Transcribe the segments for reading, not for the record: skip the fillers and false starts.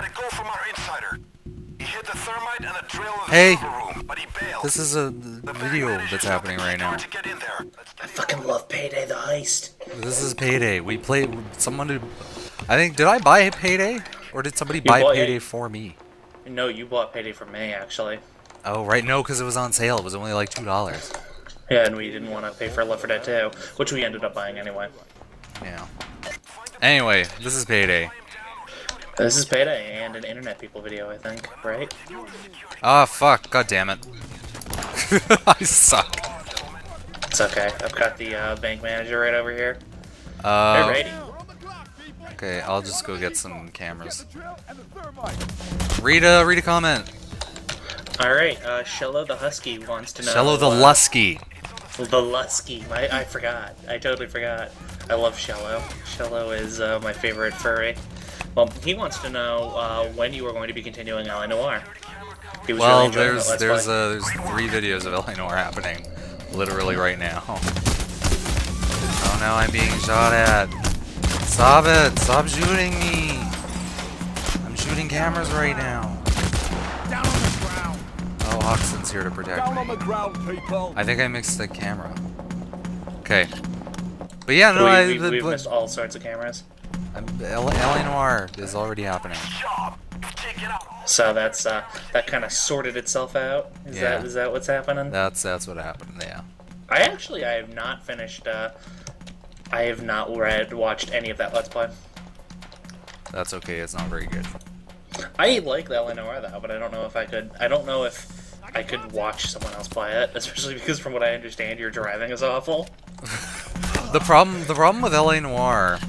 Go from our insider. He hit the thermite and the drill of the Hey, room, but he bailed. this is a video that's happening right now. I fucking love Payday the heist. This is Payday. We played. Someone did. I think. Did I buy Payday, or did somebody buy Payday for me? No, you bought Payday for me actually. Oh right, no, because it was on sale. It was only like $2. Yeah, and we didn't want to pay for Left 4 Dead 2, which we ended up buying anyway. Yeah. Anyway, this is Payday. This is Payday and an Internet People video, I think, right? Ah, fuck. God damn it. I suck. It's okay. I've got the bank manager right over here. Alrighty. Okay, I'll just go get some cameras. Read a comment. Alright, Shello the Husky wants to know... Shello the Lusky. The Lusky. I forgot. I totally forgot. I love Shello. Shello is my favorite furry. Well, he wants to know when you are going to be continuing LA Noire. He was Well, really there's 3 videos of LA Noire happening, literally right now. Oh no, I'm being shot at. Stop it! Stop shooting me! I'm shooting cameras right now. Down on the ground. Oh, Oxen's here to protect Down on the me. ground, people. I think I mixed the camera. Okay. But yeah, no, we've missed all sorts of cameras. LA Noire is already happening. So that's that kind of sorted itself out. Is that what's happening? That's what happened. Yeah. I have not finished. I have not watched any of that Let's Play. That's okay. It's not very good. I like the LA Noire though, but I don't know if I could. I don't know if I could watch someone else play it, especially because from what I understand, your driving is awful. The problem with LA Noire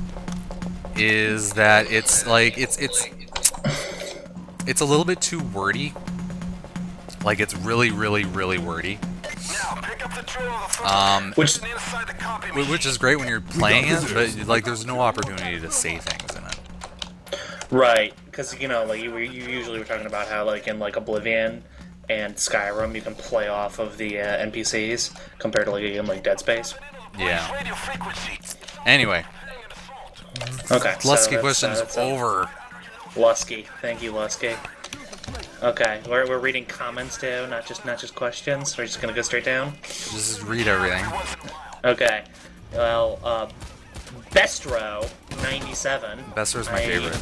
is that it's like it's a little bit too wordy. Like it's really wordy. Which is great when you're playing it, but like there's no opportunity to say things in it. Right, because you know, like you usually were talking about how like in like Oblivion and Skyrim you can play off of the NPCs compared to like a game like Dead Space. Yeah. Anyway. Okay. Lusky question's over. Lusky, thank you, Lusky. Okay, we're reading comments too, not just questions. We're just gonna go straight down. Just read everything. Okay. Well, Bestro 97. Bestro's my favorite.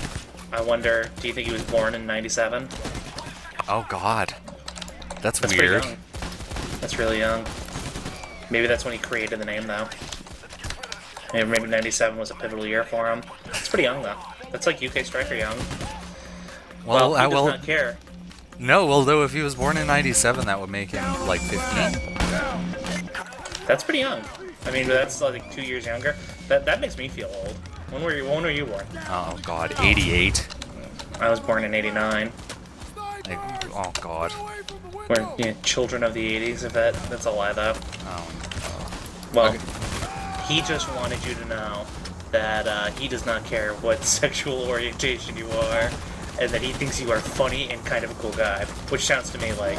I wonder, do you think he was born in 97? Oh God, that's weird. Pretty young. That's really young. Maybe that's when he created the name, though. Maybe 97 was a pivotal year for him. It's pretty young, though. That's like UK Striker young. Well, he does not care. No, well, though, if he was born in 97, that would make him, like, 15. That's pretty young. I mean, that's like 2 years younger. That makes me feel old. When were you born? Oh, God, 88. I was born in 89. Like, oh, God. We're children of the 80s, if that's a lie, though. Oh. Well, Okay. He just wanted you to know that he does not care what sexual orientation you are, and that he thinks you are funny and kind of a cool guy. Which sounds to me like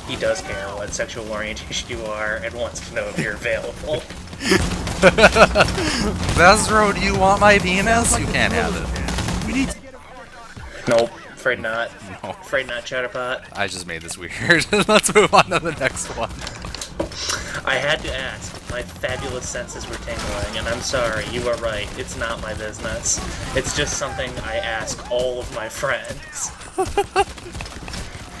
he does care what sexual orientation you are and wants to know if you're available. Vesro, do you want my penis? You can't have it. We need to get Nope, afraid not. No. Afraid not, Chatterpot. I just made this weird. Let's move on to the next one. I had to ask. My fabulous senses were tingling, and I'm sorry, you are right. It's not my business. It's just something I ask all of my friends.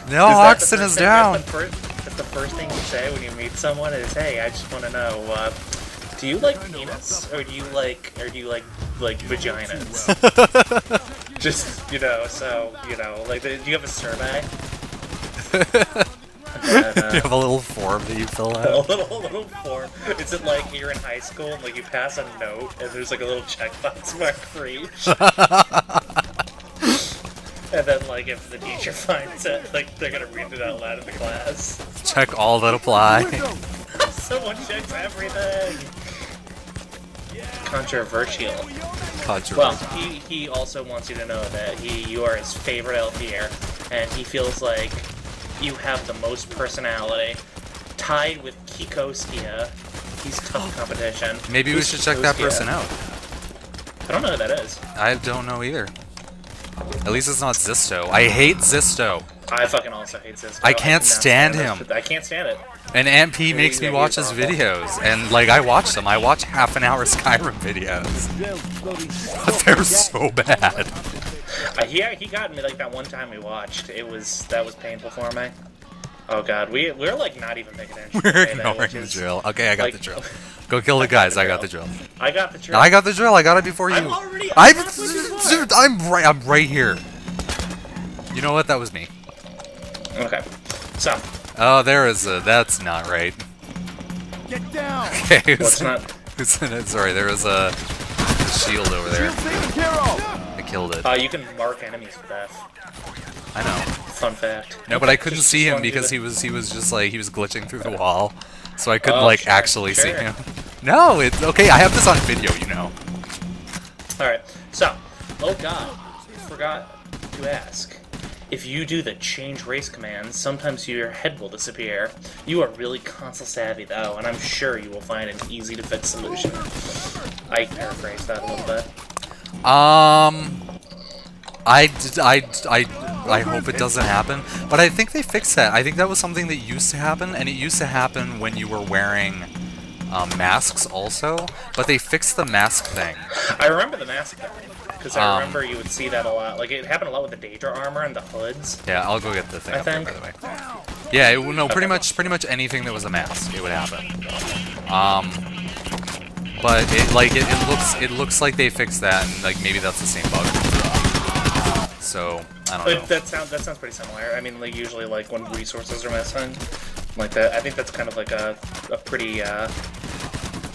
No, Oxen is down. That's the first thing you say when you meet someone is, "Hey, I just want to know, do you like penis or do you like vaginas?" Just like, do you have a survey? You have a little form that you fill out. A little form. Is it like you're in high school and like you pass a note and there's like a little checkbox mark for each? And then like if the teacher finds it, like they're gonna read it out loud in the class. Check all that apply. Someone checks everything. Controversial. Well, he also wants you to know that you are his favorite LPer, and he feels like you have the most personality, tied with Kikoskia. He's tough competition. Maybe we should check that person out. I don't know who that is. I don't know either. At least it's not Zisto. I hate Zisto. I fucking also hate Cisco. I can't stand him. I can't stand it. And MP makes me watch his videos, and like I watch them. I watch half-an-hour Skyrim videos. But they're so bad. He got me like that one time we watched. That was painful for me. Oh god, we're like not even paying attention. We're ignoring the drill. Okay, I got like, the drill. Go kill the guys. I got the drill. I got the drill. I got the drill. I got it before you. I'm right here. You know what? That was me. Okay. So. Oh, there is a. That's not right. Get down. Okay. What's not? Who's in it? Sorry, there was a shield over there. I killed it. You can mark enemies with that. I know. Fun fact. No, but I couldn't see him because he was just like he was glitching through the wall, so I couldn't like actually see him. No, it's okay. I have this on video, you know. All right. So, oh god, forgot to ask. If you do the change race command, sometimes your head will disappear. You are really console savvy though, and I'm sure you will find an easy to fix solution. I paraphrased that a little bit. I hope it doesn't happen, but I think they fixed that. I think that was something that used to happen, and it used to happen when you were wearing masks also, but they fixed the mask thing. I remember the mask thing, because I remember you would see that a lot. Like, it happened a lot with the Daedra armor and the hoods. Yeah, I'll go get the thing up there, by the way. Yeah, no, pretty much anything that was a mask, it would happen. But it looks like they fixed that, and like maybe that's the same bug. So I don't know. That sounds pretty similar. I mean, like usually like when resources are missing, like that. I think that's kind of like a pretty. I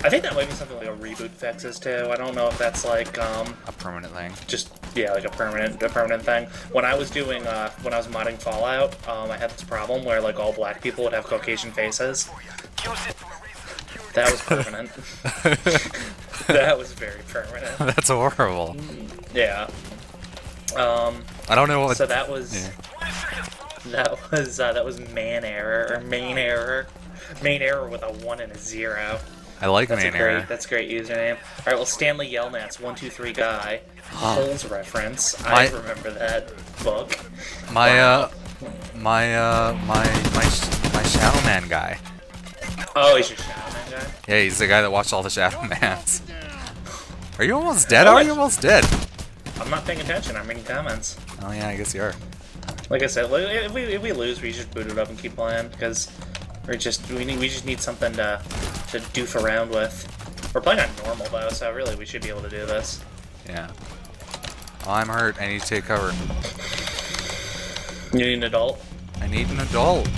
think that might be something like a reboot fixes too. I don't know if that's like a permanent thing. Just yeah, like a permanent thing. When I was doing when I was modding Fallout, I had this problem where like all black people would have Caucasian faces. That was permanent. That was very permanent. That's horrible. Yeah. I don't know what. So that was that was main error with a 1 and a 0. I like main error. That's a great username. All right, well Stanley Yelnats 123 guy. Holes reference. I remember that book. My Shadow Man guy. Oh, he's your Shadow Man guy? Yeah, he's the guy that watched all the Shadow Mans. Are you almost dead? How are you almost dead? I'm not paying attention. I'm reading comments. Oh yeah, I guess you are. Like I said, if we lose, we just boot it up and keep playing because we just need something to doof around with. We're playing on normal though, so really we should be able to do this. Yeah. Oh, I'm hurt. I need to take cover. You need an adult. I need an adult.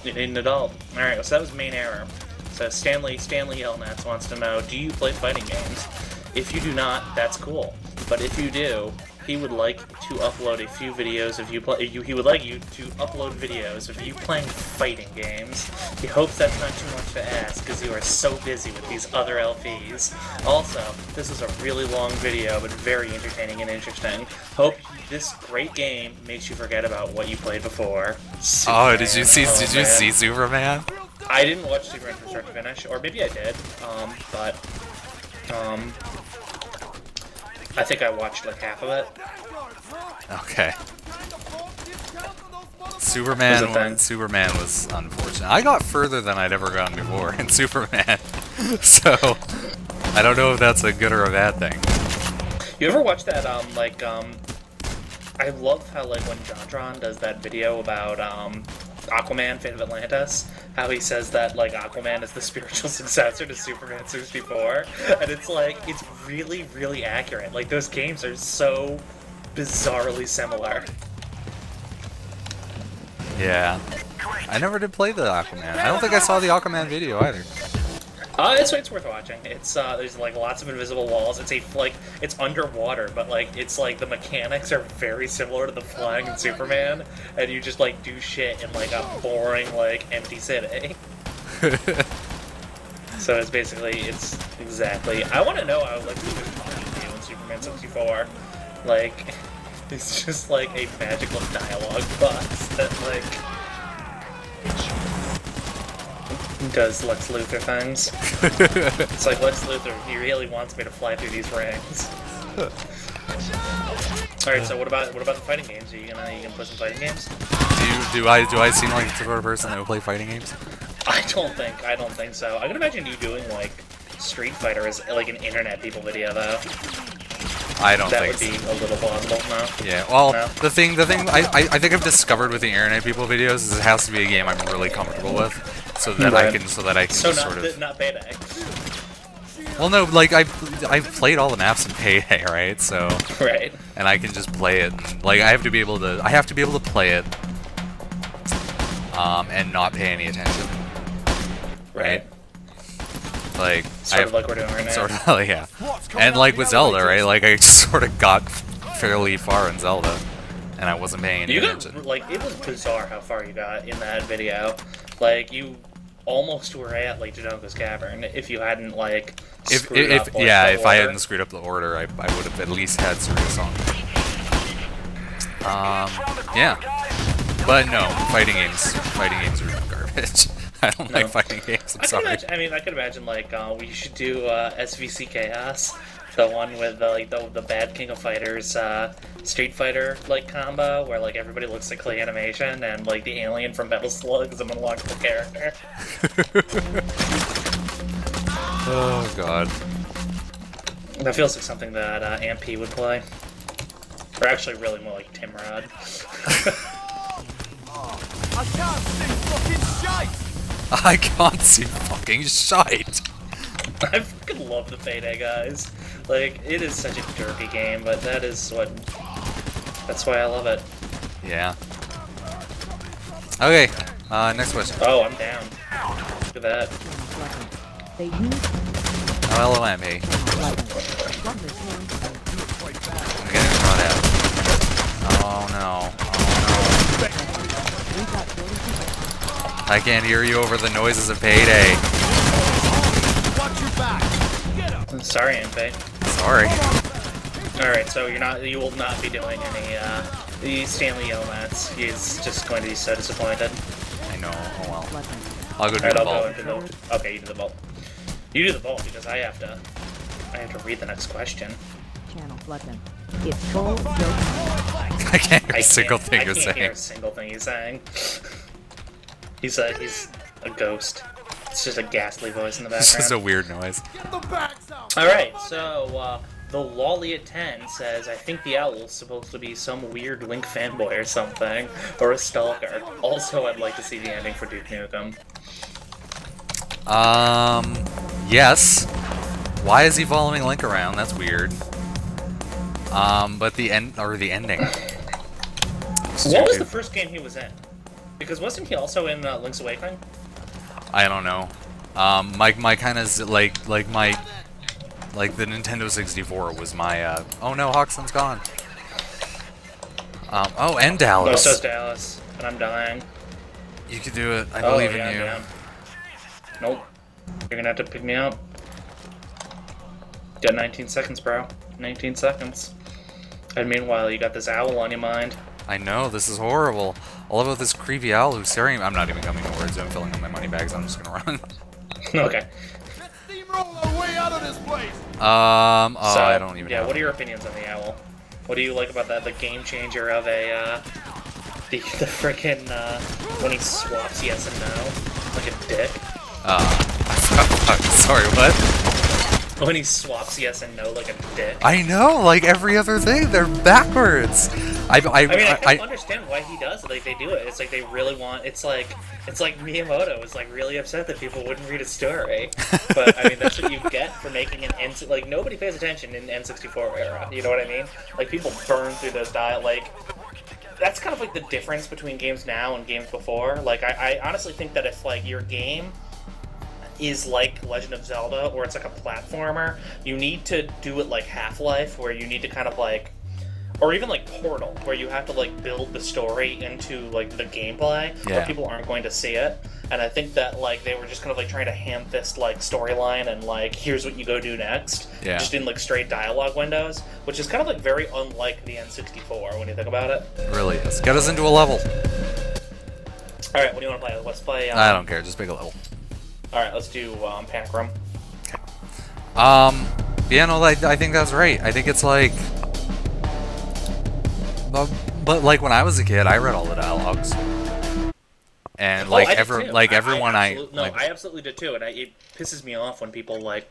You need an adult. All right, so that was main error. So Stanley Yelnats wants to know: do you play fighting games? If you do not, that's cool. But if you do, he would like to upload a few videos of you play. He would like you to upload videos of you playing fighting games. He hopes that's not too much to ask, because you are so busy with these other LPs. Also, this is a really long video, but very entertaining and interesting. Hope this great game makes you forget about what you played before. Superman. Oh, did you see Superman? I didn't watch Superman from start to finish, or maybe I did. But I think I watched like half of it. Okay. Superman was unfortunate. I got further than I'd ever gotten before in Superman, so I don't know if that's a good or a bad thing. You ever watch that? I love how like when JonTron does that video about Aquaman, Fate of Atlantis, how he says that like Aquaman is the spiritual successor to Superman 64, and it's like it's really, really accurate. Like those games are so bizarrely similar. Yeah, I never did play the Aquaman. I don't think I saw the Aquaman video either. It's worth watching. It's there's like lots of invisible walls. It's underwater, but like it's like the mechanics are very similar to the flying in Superman, and you just like do shit in like a boring like empty city. So it's exactly. I want to know how like who was talking to you in Superman 64. Like it's just like a magical dialogue box that like does Lex Luthor things. It's like Lex Luthor, he really wants me to fly through these rings. Alright, so what about the fighting games? Are you gonna play some fighting games? Do I seem like the sort of person that would play fighting games? I don't think so. I can imagine you doing like Street Fighter as like an internet people video though. I don't that think would so. be a little plausible, no? Yeah, well, No? the thing I think I've discovered with the internet people videos is it has to be a game I'm really comfortable with, so that I can So just not, sort of. not Payday. Well, no, like I've played all the maps in Payday, right? So. Right. And I can just play it. Like I have to be able to play it, and not pay any attention. Right. Like Sort of like we're doing right now. Sort of, yeah. And like with Zelda, right? Like I just sort of got fairly far in Zelda, and I wasn't paying any attention. Like it was bizarre how far you got in that video. Like you almost were at like Jadonk's Cavern if you hadn't like screwed up, like, if I hadn't screwed up the order, I would have at least had serious on. Yeah. But no, fighting games are garbage. I don't like fighting games. I'm sorry. I could imagine like we should do SVC Chaos, the one with like the Bad King of Fighters Street Fighter like combo, where like everybody looks like clay animation, and like the alien from Metal Slug is an unlockable character. Oh god. That feels like something that MP would play, or actually really more like Timrod. I can't see fucking shite! I can't see fucking shite. I fucking love the Payday guys. Like, it is such a jerky game, but that's why I love it. Yeah. Okay, next question. Oh, I'm down. Look at that. LOM, hey. I'm getting brought out. Oh no. I can't hear you over the noises of Payday. Watch your back! Sorry, MP. Sorry. Alright, so you will not be doing any, the Stanley Yomats. He's just going to be so disappointed. I know, oh well. I'll go do Alright, the I'll vault. go into the... Okay, you do the vault. You do the vault, because I have to read the next question. Channel button. It's full. I can't hear a single thing you're I can't hear a saying. single thing he's saying. He's a ghost. It's just a ghastly voice in the It's background. just a weird noise. Get the backs out! Alright, so, the Lolly10 says, I think the Owl's supposed to be some weird Link fanboy or something, or a stalker. Also, I'd like to see the ending for Duke Nukem. Yes. Why is he following Link around? That's weird. But the ending. What was the first game he was in? Because wasn't he also in Link's Awakening? I don't know. My kind of like the Nintendo 64 was my oh no, Hoxton's gone. Oh, and Dallas. No, so's Dallas, and I'm dying. You can do it. I believe in you. I'm down. Nope. You're gonna have to pick me up. Got 19 seconds, bro. 19 seconds. And meanwhile, you got this owl on your mind. I know, this is horrible. All about this creepy owl who's staring at me. I'm not even coming to words. I'm filling up my money bags. I'm just gonna run. Okay. Let's steamroll our way out of this place! Oh, So, I don't even know. Yeah, what are your opinions on the owl? What do you like about that? The game changer of a, the frickin', when he swaps yes and no, like a dick. Sorry, what? When he swaps yes and no like a dick. I know, like every other thing, they're backwards. I mean, I kind of understand why he does it. Like, they do it. It's like they really want. It's like Miyamoto was like really upset that people wouldn't read his story. But I mean, that's what you get for making an like nobody pays attention in N64 era. You know what I mean? Like people burn through those like. That's kind of like the difference between games now and games before. Like I honestly think that if like your game is like Legend of Zelda or it's like a platformer, you need to do it like Half-Life, where you need to kind of like. Or even like Portal, where you have to like build the story into like the gameplay, where people aren't going to see it. And I think that like they were just kind of like trying to ham-fist like storyline and like here's what you go do next, just in like straight dialogue windows, which is kind of like very unlike the N64 when you think about it. It really is. Get us into a level. All right, what do you want to play? Let's play. I don't care. Just pick a level. All right, let's do Panic Room. Okay. Yeah, no, I think that's right. I think it's like. But like when I was a kid, I read all the dialogues. And like everyone I absolutely did too, and it pisses me off when people like.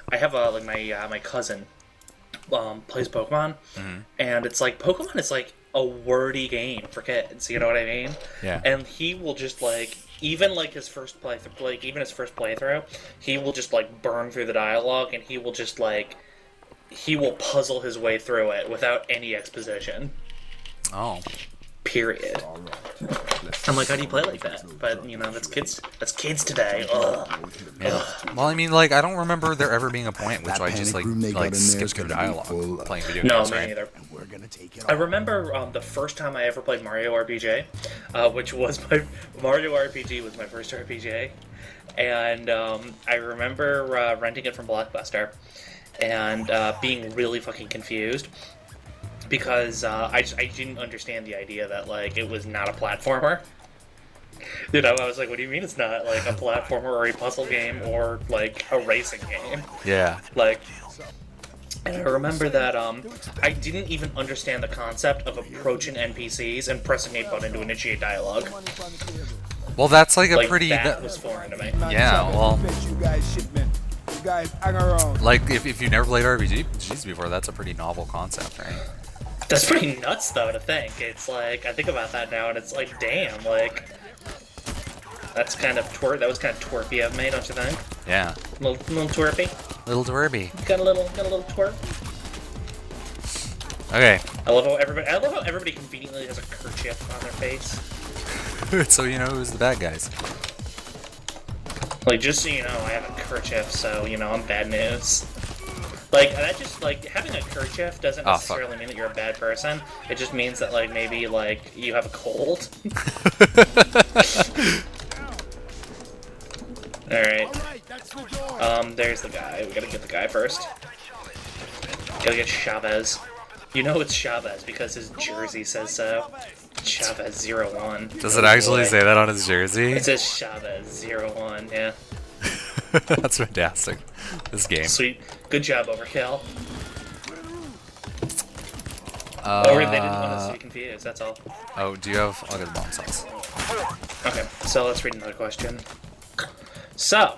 I have like my cousin plays Pokemon, and it's like Pokemon is like a wordy game for kids. You know what I mean? Yeah. And he will just like even like his first playthrough, he will just like burn through the dialogue, and he will just like he will puzzle his way through it without any exposition. Oh. Period. I'm like, how do you play like that? But you know, that's kids today. Ugh. Yeah. Well, I mean, like, I don't remember there ever being a point in which I just like skipped through dialogue playing video games. No, me neither. I remember the first time I ever played Mario RPG, which was Mario RPG was my first RPG, and I remember renting it from Blockbuster and being really fucking confused. Because I didn't understand the idea that like it was not a platformer. You know, I was like, what do you mean it's not like a platformer or a puzzle game or like a racing game? Yeah. Like, and I remember that I didn't even understand the concept of approaching NPCs and pressing a button to initiate dialogue. Well, that's like a pretty. That was foreign to me. Yeah. Well. Like if you never played RPGs before, that's a pretty novel concept, right? That's pretty nuts, though, to think. It's like, I think about that now, and it's like, damn, like, that's kind of that was kind of twerpy of me, don't you think? Yeah. Little twerpy. Little twerpy. Got a little twerp. Okay. I love how everybody conveniently has a kerchief on their face. So you know who's the bad guys. Like, just so you know, I have a kerchief, so you know I'm bad news. Like, that just, like, having a kerchief doesn't necessarily mean that you're a bad person. It just means that, like, maybe, like, you have a cold. Alright. There's the guy. We gotta get the guy first. Gotta get Chavez. You know it's Chavez because his jersey says so. Chavez 01. Does it actually say that on his jersey? It says Chavez 01, yeah. That's fantastic. This game. Sweet. Good job, Overkill. Or they didn't want us to be confused, that's all. Oh, do you have... I'll get the bomb sauce. Okay, so let's read another question. So,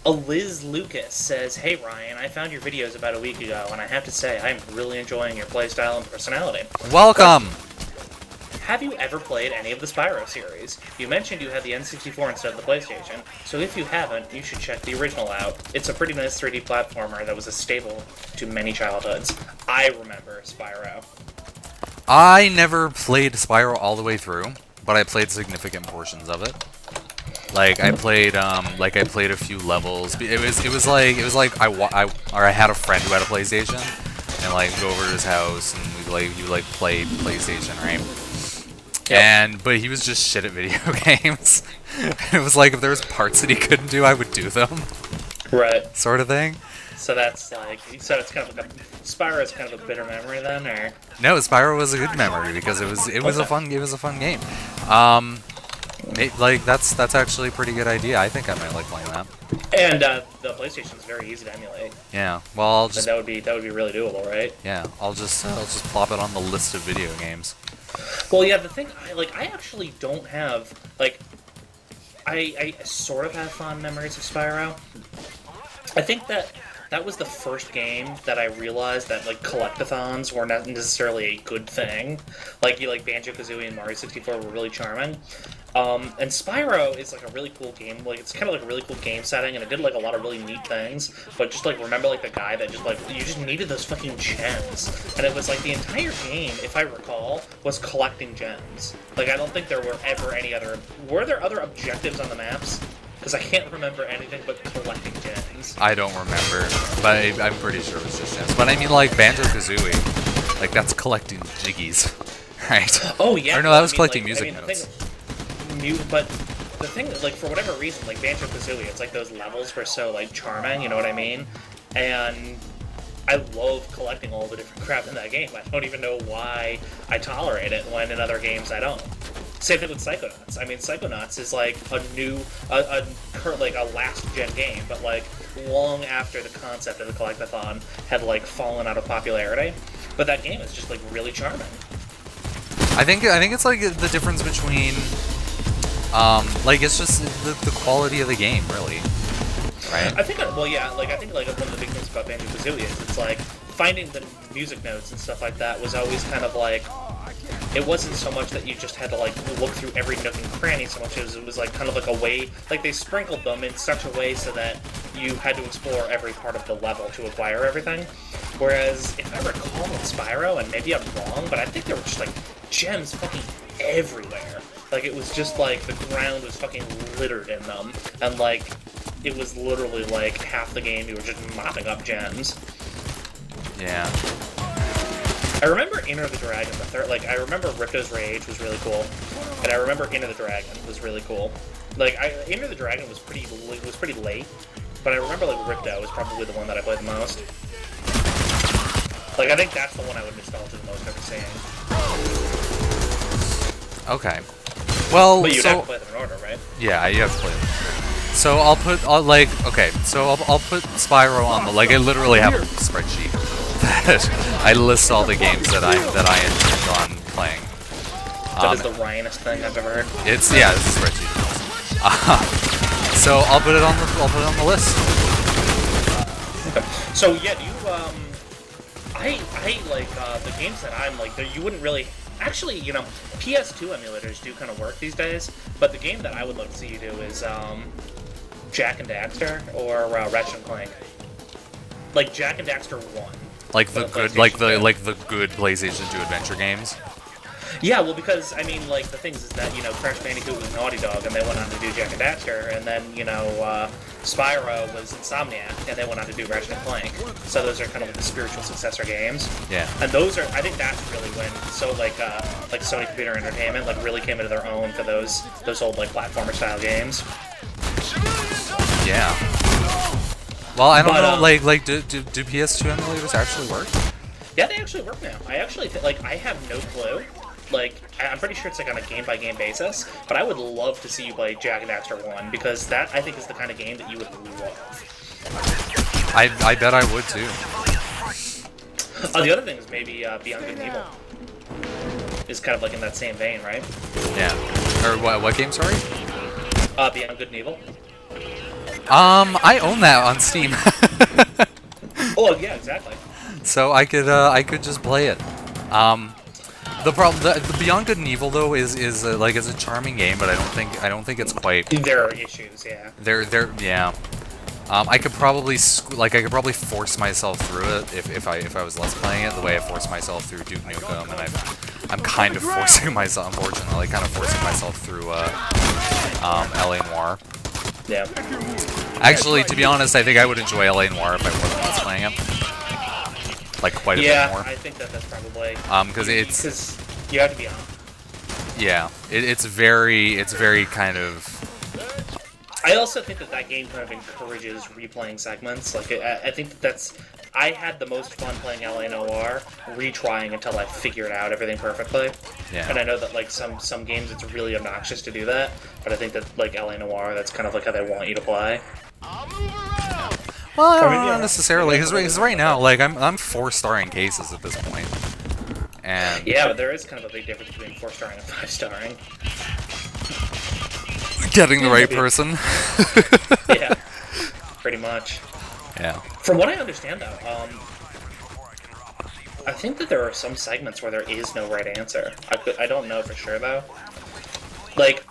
Liz Lucas says, "Hey Ryan, I found your videos about a week ago, and I have to say, I'm really enjoying your playstyle and personality. Welcome! Have you ever played any of the Spyro series? You mentioned you had the N64 instead of the PlayStation, so if you haven't, you should check the original out. It's a pretty nice 3D platformer that was a staple to many childhoods. I remember Spyro." I never played Spyro all the way through, but I played significant portions of it. Like I played a few levels. It was like I had a friend who had a PlayStation, and like go over to his house and we play PlayStation, right? Yep. But he was just shit at video games. It was like if there was parts that he couldn't do, I would do them. Right. Sort of thing. So that's like, so it's kind of like Spyro is kind of a bitter memory then, or? No, Spyro was a good memory because it was a fun game. Like that's actually a pretty good idea. I think I might like playing that. And the PlayStation is very easy to emulate. Yeah. Well, that would be really doable, right? Yeah. I'll just plop it on the list of video games. Well, yeah. The thing I actually don't have like I sort of have fond memories of Spyro. I think that was the first game that I realized that like collectathons were not necessarily a good thing. Like Banjo-Kazooie and Mario 64 were really charming. And Spyro is like a really cool game. Like it's kind of like a really cool game setting, and it did like a lot of really neat things. But just like remember like the guy that just like you just needed those fucking gems, and it was like the entire game, if I recall, was collecting gems. Like I don't think there were ever any other. Were there other objectives on the maps? Because I can't remember anything but collecting gems. I don't remember, but I'm pretty sure it was just gems. But I mean, like Banjo-Kazooie, like that's collecting jiggies, right? Oh yeah. Or no, that was collecting music notes. But the thing, like for whatever reason, like Banjo-Kazooie, it's like those levels were so like charming. You know what I mean? And I love collecting all the different crap in that game. I don't even know why I tolerate it when in other games I don't. Same thing with Psychonauts. I mean, Psychonauts is like a new, like a last-gen game, but like long after the concept of the collectathon had like fallen out of popularity. But that game is just like really charming. I think it's like the difference between, like it's just the quality of the game, really, right? I think, well, yeah, like I think like one of the big things about Banjo-Kazooie is it's like finding the music notes and stuff like that was always kind of like, it wasn't so much that you just had to like look through every nook and cranny so much as it was like kind of like a way, like they sprinkled them in such a way so that you had to explore every part of the level to acquire everything. Whereas, if I recall in Spyro, and maybe I'm wrong, but I think there were just like gems fucking everywhere. Like it was just like the ground was fucking littered in them, and like it was literally like half the game you were just mopping up gems. Yeah. I remember Enter the Dragon, the third. Like I remember Ripto's Rage was really cool, and I remember Enter the Dragon was really cool. Like Enter the Dragon was pretty late, but I remember like Ripto was probably the one that I played the most. Like I think that's the one I would nostalgia the most ever seeing. Okay. Well, but you'd so have to play them in order, right? yeah, you have to play them. So I'll put I'll put Spyro on the, like I literally have a spreadsheet that I list all the games that I intend on playing. That is the Ryanest thing I've ever heard. It's a spreadsheet. So I'll put it on the list. Okay. So yeah, do you I like the games that I'm like you wouldn't really actually, you know, PS2 emulators do kind of work these days, but the game that I would love to see you do is Jak and Daxter or Ratchet and Clank. Like Jak and Daxter 1. Like the good like the good PlayStation 2 adventure games. Yeah, well, because, I mean, like, the thing is that, you know, Crash Bandicoot was Naughty Dog, and they went on to do Jak and Daxter, and then, you know, Spyro was Insomniac, and they went on to do Ratchet and Clank. So those are kind of like the spiritual successor games. Yeah. And those are, I think that's really when, so, like Sony Computer Entertainment, like, really came into their own for those old, like, platformer-style games. Yeah. Well, I don't know, like, do PS2 emulators actually work? Yeah, they actually work now. I actually, like, I have no clue. Like, I'm pretty sure it's like on a game-by-game basis, but I would love to see you play Jak and Daxter 1, because that, I think, is the kind of game that you would love. I bet I would, too. The other thing is maybe Beyond Good and Evil. Is kind of like in that same vein, right? Yeah. Or what game, sorry? Beyond Good and Evil. I own that on Steam. Oh, yeah, exactly. So I could just play it. The problem, the Beyond Good and Evil though is like a charming game, but I don't think it's quite. There are issues, yeah. Yeah. I could probably force myself through it if I was less playing it the way I forced myself through Duke Nukem, and I'm kind of forcing myself, unfortunately, forcing myself through LA Noire. Yeah. Actually, to be honest, I think I would enjoy LA Noire if I wasn't less playing it. Like quite a bit more. Yeah, I think that's probably because you have to be on. Yeah, it's very kind of. I also think that game kind of encourages replaying segments. Like I think that's. I had the most fun playing LA Noire, retrying until I figured out everything perfectly. Yeah. And I know that like some games it's really obnoxious to do that, but I think that like LA Noire, that's kind of like how they want you to play. Well, I don't know necessarily, because right now, like, I'm 4-starring cases at this point. And yeah, but there is kind of a big difference between 4-starring and 5-starring. Getting the right person. Yeah, pretty much. Yeah. From what I understand, though, I think that there are some segments where there is no right answer. I don't know for sure, though. Like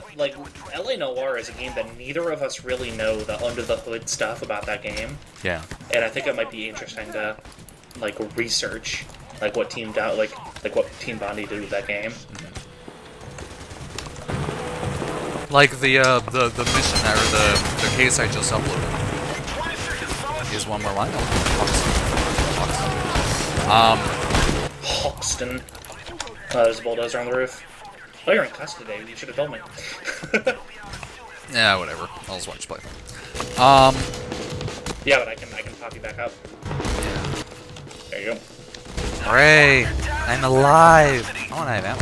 LA Noire is a game that neither of us really know the under-the-hood stuff about that game. Yeah. And I think it might be interesting to, like, research, like, what Team Bondi did with that game. Like the mission or the case I just uploaded is one more line. Hoxton. There's a bulldozer on the roof. Oh, you're in custody. You should have told me. Yeah, whatever. I'll just watch you play. Yeah, but I can pop you back up. There you go. Hooray! I'm alive! I want to have ammo.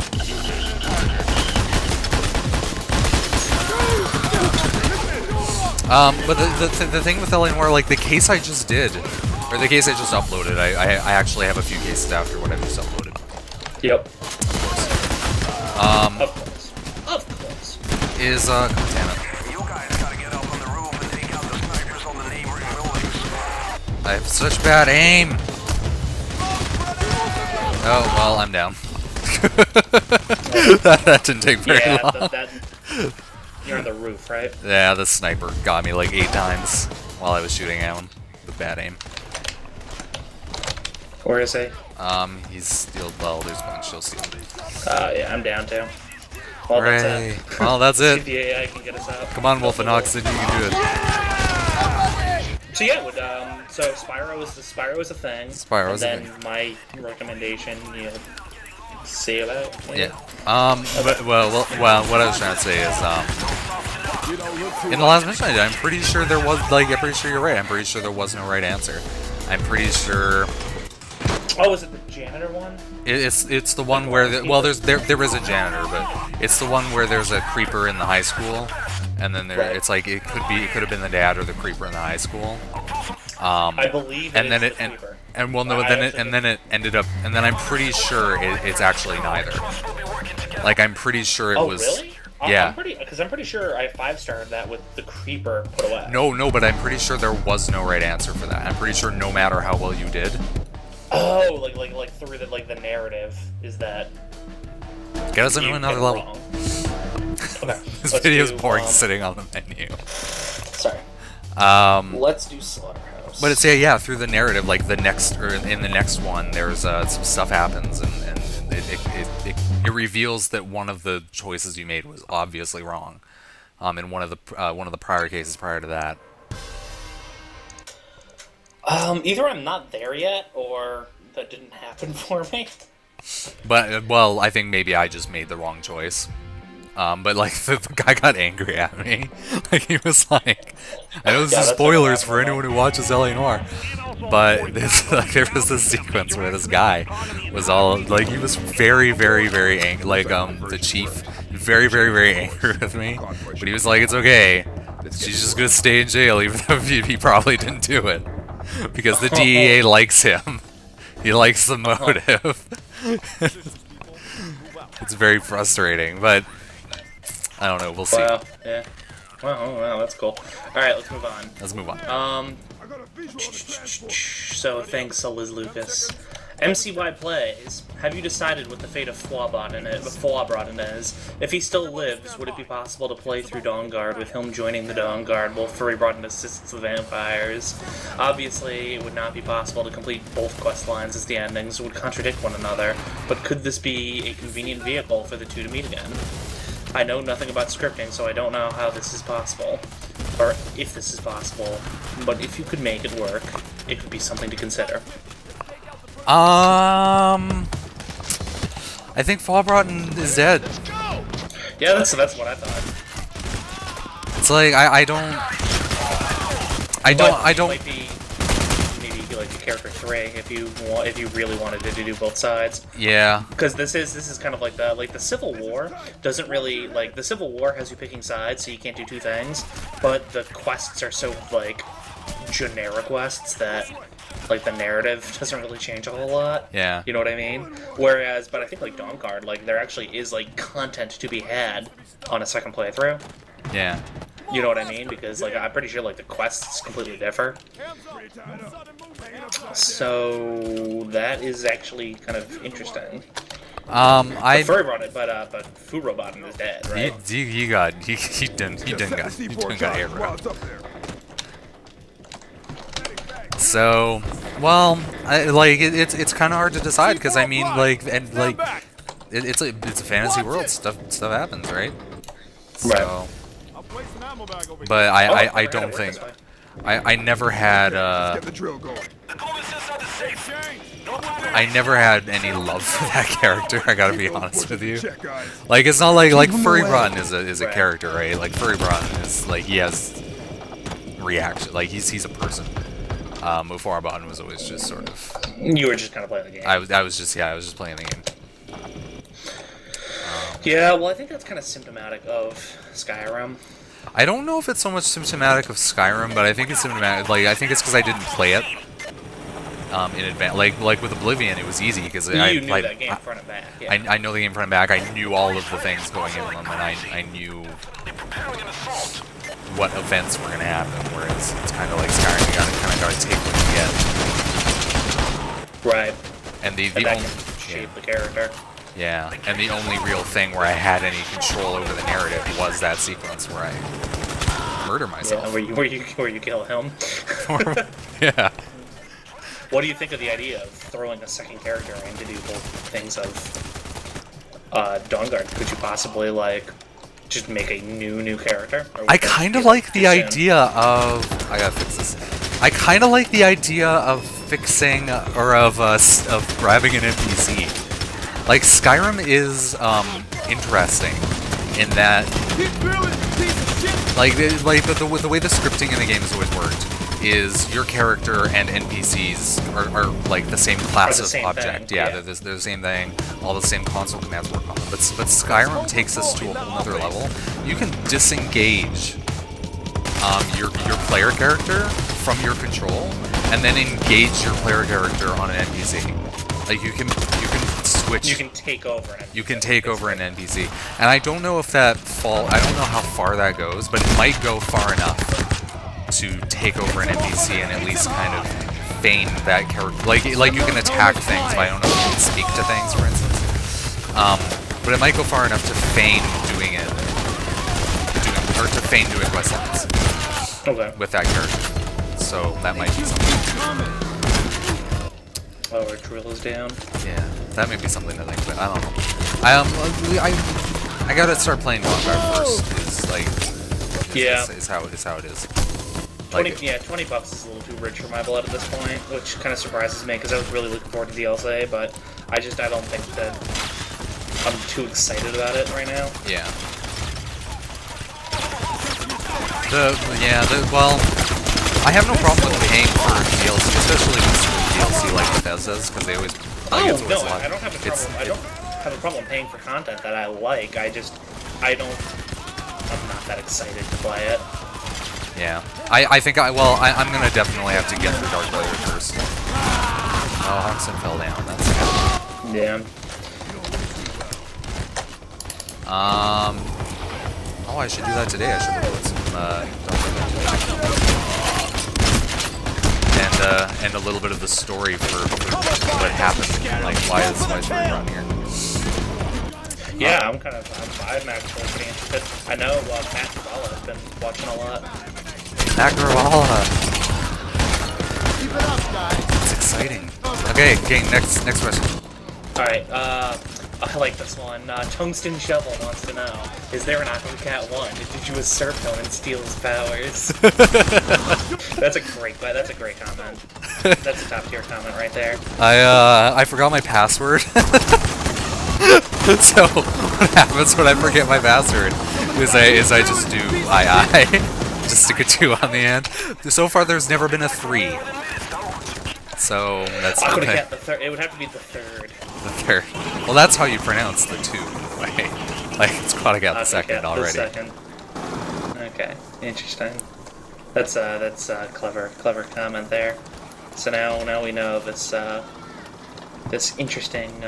But the thing with LA Noire, like the case I just did, or the case I just uploaded, I actually have a few cases after what I just uploaded. Yep. Um, Of course. Of course. is Katana. You guys gotta get up on the roof and take out the snipers on the neighboring buildings. I have such bad aim. Oh well, I'm down. that didn't take very long. You're on the roof, right? Yeah, the sniper got me like 8 times while I was shooting at him with bad aim. Where is he? He's sealed. Well, there's a bunch still sealed. Yeah, I'm down too. Well, Hooray! that's it. Well, that's See if it. the AI can get us out. Come on, Wolf and Oxen, you can do it. So yeah, so Spyro is a thing. Spyro is a and then my recommendation, see it out. Yeah. Well, what I was trying to say is, in the last mission I did, I'm pretty sure there was, like, I'm pretty sure you're right. I'm pretty sure there was no right answer. I'm pretty sure. Oh, was it the janitor one? It's the one where there is a janitor, but it's the one where there's a creeper in the high school, and then Right. it's like it could have been the dad or the creeper in the high school. I believe. And then it's it the creeper. and well no then it ended up, and then I'm pretty sure it's actually neither. Like I'm pretty sure it was. Really? Yeah. I'm pretty sure I 5-starred that with the creeper put away. No, but I'm pretty sure there was no right answer for that. I'm pretty sure no matter how well you did. Oh, like through the narrative is that. Get us into another level. Wrong. Okay. This video's boring sitting on the menu. Sorry. Let's do Slaughterhouse. But it's yeah, through the narrative, like in the next one, there's some stuff happens, and it reveals that one of the choices you made was obviously wrong. In one of the prior cases prior to that. Either I'm not there yet, or that didn't happen for me. But well, I think maybe I just made the wrong choice. But like the guy got angry at me. Like he was like, I know this is spoilers for anyone who watches LA Noire, but there was this sequence where this guy was all like, he was very, very, very angry. Like the chief, very, very, very angry with me. But he was like, it's okay. She's just gonna stay in jail, even though he probably didn't do it, because the DEA likes him. He likes the motive. It's very frustrating, but I don't know. We'll see. Wow. Yeah. Wow, that's cool. All right, let's move on. Let's move on. So thanks, Liz Lucas. MCY plays. Have you decided what the fate of Flawbrotten is? If he still lives, would it be possible to play through Dawn Guard with him joining the Dawn Guard while Furrybrotten assists the vampires? Obviously, it would not be possible to complete both quest lines, as the endings would contradict one another, but could this be a convenient vehicle for the two to meet again? I know nothing about scripting, so I don't know how this is possible, or if this is possible, but if you could make it work, it could be something to consider. I think Fallbrotten is dead. Yeah, that's what I thought. It's like I don't. Might be maybe like a character 3 if you really wanted to do both sides. Yeah. Because this is kind of like the Civil War doesn't really the Civil War has you picking sides, so you can't do two things. But the quests are so like generic quests that like the narrative doesn't really change a whole lot. Yeah. You know what I mean? Whereas, but I think like Dawn Guard, like there actually is like content to be had on a second playthrough. Yeah. You know what I mean? Because like I'm pretty sure like the quests completely differ. So that is actually kind of interesting. I Furrybrotten, but Furrybrotten is dead, right? he didn't got air. So, well, it's kind of hard to decide because I mean, it's a fantasy world. Stuff happens, right? So, but I don't think I never had I never had any love for that character. I gotta be honest with you. Like it's not like Furrybrotten is a character, right? Like Furrybrotten is like he has reaction. Like he's a person. Furrybrotten was always just sort of. You were just kind of playing the game. I was just playing the game. Yeah, well, I think that's kind of symptomatic of Skyrim. I don't know if it's so much symptomatic of Skyrim, but I think it's symptomatic. Like, I think it's because I didn't play it in advance. Like with Oblivion, it was easy because I knew that game front and back. Yeah. I know the game front and back. I knew all of the things going into them, and I knew what events were gonna happen. Whereas it's kind of like Skyrim, you gotta take what you get. Right. And the that only can shape the character. Yeah, and the only real thing where I had any control over the narrative was that sequence where I murder myself. Yeah, where you kill him. Yeah. What do you think of the idea of throwing a second character in to do both things of Dawnguard? Could you possibly like just make a new character? I kind of like the idea of I gotta fix this. I kind of like the idea of fixing or of grabbing an NPC. Like Skyrim is interesting in that like the way the scripting in the game has always worked is your character and NPCs are like the same class of object. Yeah, they're the same thing. All the same console commands work on them. But Skyrim takes us to a whole other level. You can disengage your player character from your control, and then engage your player character on an NPC. Like you can switch. You can take over. You can take over an NPC, and I don't know if that I don't know how far that goes, but it might go far enough to take over an NPC and at least kind of feign that character. Like you can attack things, but I don't know if you can speak to things, for instance. But it might go far enough to feign doing quest lines. Okay. With that character. So that might be something. Oh, our drill is down. Yeah, that may be something to think about. I don't know. I gotta start playing Vanguard first. Is how it is. Like, $20 is a little too rich for my blood at this point, which kind of surprises me because I was really looking forward to DLC, but I don't think that I'm too excited about it right now. Yeah. Well, I have no problem with paying for DLC, especially with DLC like Bethesda's, because they always. I don't have a problem. I don't have a problem paying for content that I like. I'm not that excited to play it. Yeah, I'm gonna definitely have to get through Dark Blade first. Oh, Hudson fell down. That's good. Yeah. Oh, I should do that today. I should have put some and a little bit of the story for what happened. Like why is around here? Yeah, I'm actually pretty interested. I know Matt Gravalla has been watching a lot. Matt Gravalla. Keep it up, guys. It's exciting. Okay, next question. Alright, I like this one. Tungsten Shovel wants to know, is there an Aquatakat 1? Did you usurp him and steal his powers? That's a great comment. That's a top tier comment right there. I forgot my password. So what happens when I forget my password is I just do I just stick a 2 on the end. So far there's never been a 3. So that's okay. It would have to be the third. The third. Well, that's how you pronounce the 2. Like it's Aquatakat the second already. The second. Okay, interesting. That's clever comment there. So now we know this this interesting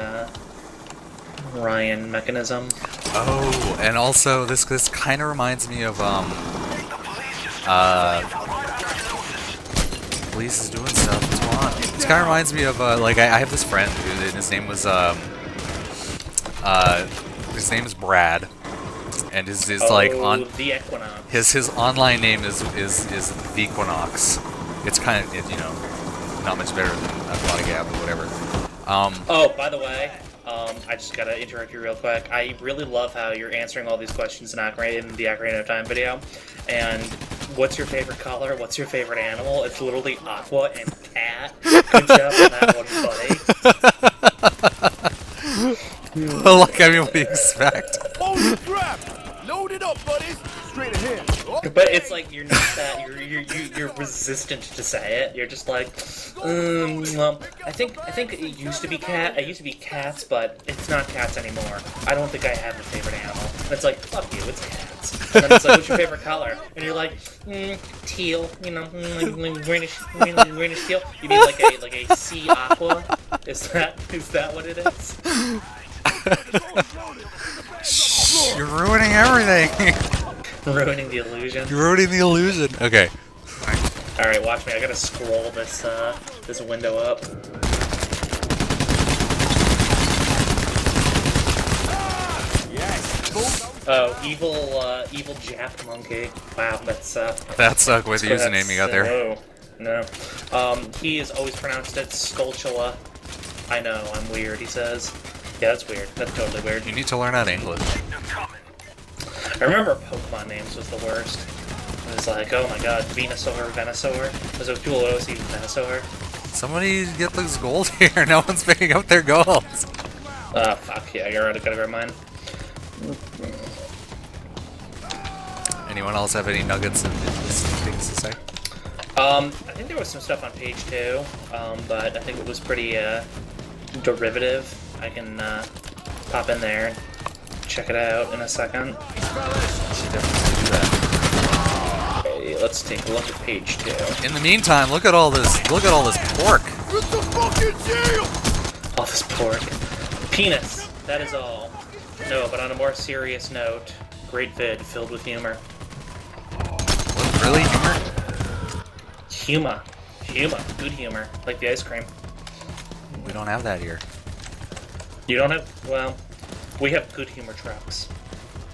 Ryan mechanism. Oh, and also this kind of reminds me of police is doing stuff. What's going on? This kind of reminds me of like I have this friend who his name was his name is Brad, and his like on the Equinox. His online name is the Equinox. It's kind of not much better than Aquatakat, but whatever. Oh, by the way, I just gotta interrupt you real quick. I really love how you're answering all these questions in the Ocarina of Time video. And what's your favorite color? What's your favorite animal? It's literally Aqua and Cat. Good job on that one, buddy. Well, like, I mean, what do you expect? Holy crap! Load it up, buddies! Straight ahead. But it's like you're not that you're resistant to say it. You're just like, I think it used to be cat. It used to be cats, but it's not cats anymore. I don't think I have a favorite animal. And it's like, fuck you, it's cats. And then it's like, what's your favorite color? And you're like, teal. You know, greenish teal. You mean like a sea aqua? Is that what it is? Shh, you're ruining everything. Ruining the illusion. You're ruining the illusion. Okay. All right, watch me. I gotta scroll this this window up. Oh, evil Jap monkey. Wow, that's a with the username you got there. No. He has always pronounced it Skulchula. I know, I'm weird, he says. Yeah, that's weird. That's totally weird. You need to learn how to English. I remember Pokemon names was the worst. It was like, oh my god, Venusaur. There's a dual OC Venusaur. Somebody get those gold here. No one's picking up their gold. Fuck, yeah, you're right, I gotta grab mine. Anyone else have any nuggets and interesting things to say? I think there was some stuff on page 2, but I think it was pretty derivative. I can pop in there and check it out in a second. Should definitely do that. Okay, let's take a look at page 2. In the meantime, look at all this pork. It's the fucking deal! All this pork. Penis, that is all. No, but on a more serious note, great vid filled with humor. Really? Humor? Humor. Good humor. Like the ice cream. We don't have that here. You don't have... Well, we have good humor trucks.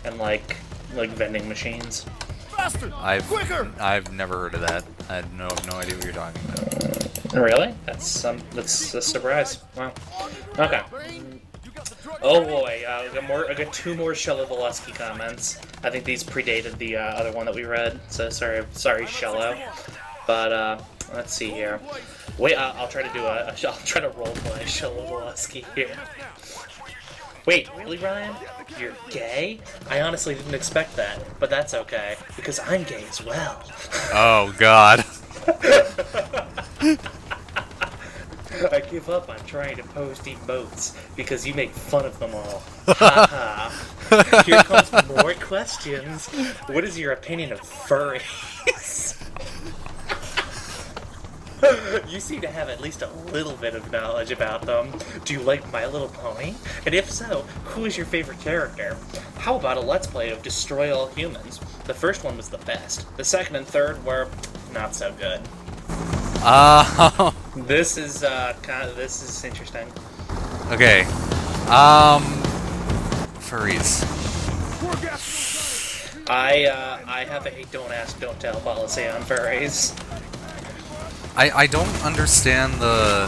And like vending machines. Faster! Quicker! I've never heard of that. I have no idea what you're talking about. Really? That's a surprise. Wow. Okay. Oh boy, I got 2 more Shello-Volusky comments. I think these predated the other one that we read, so sorry Shello. But let's see here. Wait, I'll try to do I'll try to roleplay Shello-Volusky here. Wait, really, Ryan? You're gay? I honestly didn't expect that, but that's okay because I'm gay as well. Oh God. I give up on trying to post emotes because you make fun of them all. Ha ha. Here comes more questions. What is your opinion of furries? You seem to have at least a little bit of knowledge about them. Do you like My Little Pony? And if so, who is your favorite character? How about a Let's Play of Destroy All Humans? The first one was the best. The second and third were not so good. This is interesting. Okay. Furries. I have a don't ask, don't tell policy on furries. I don't understand the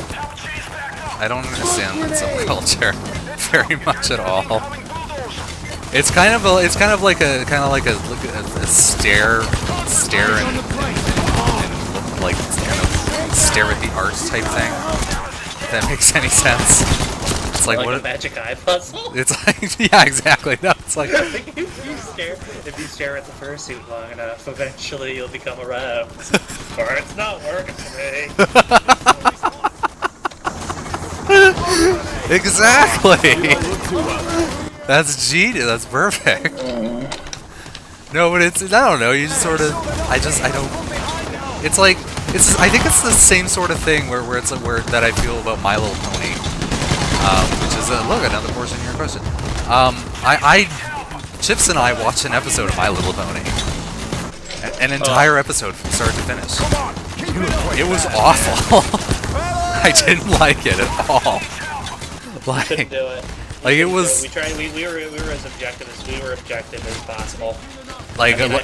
subculture very much at all. It's kind of like a stare and like kind of stare at the arts type thing. If that makes any sense. It's like what a magic eye puzzle. It's like yeah, exactly. No, it's like if you stare at the fursuit long enough, eventually you'll become aroused. Or it's not working for me. Exactly. That's genius. That's perfect. No, but it's I don't know. You just sort of I don't. It's like I think it's the same sort of thing where that I feel about My Little Pony, which is look another portion of your question. Chips and I watched an episode of My Little Pony, an entire episode from start to finish. It was awful. I didn't like it at all. Like, couldn't do it. Like it was. We tried. We were as objective as possible. Like I mean, I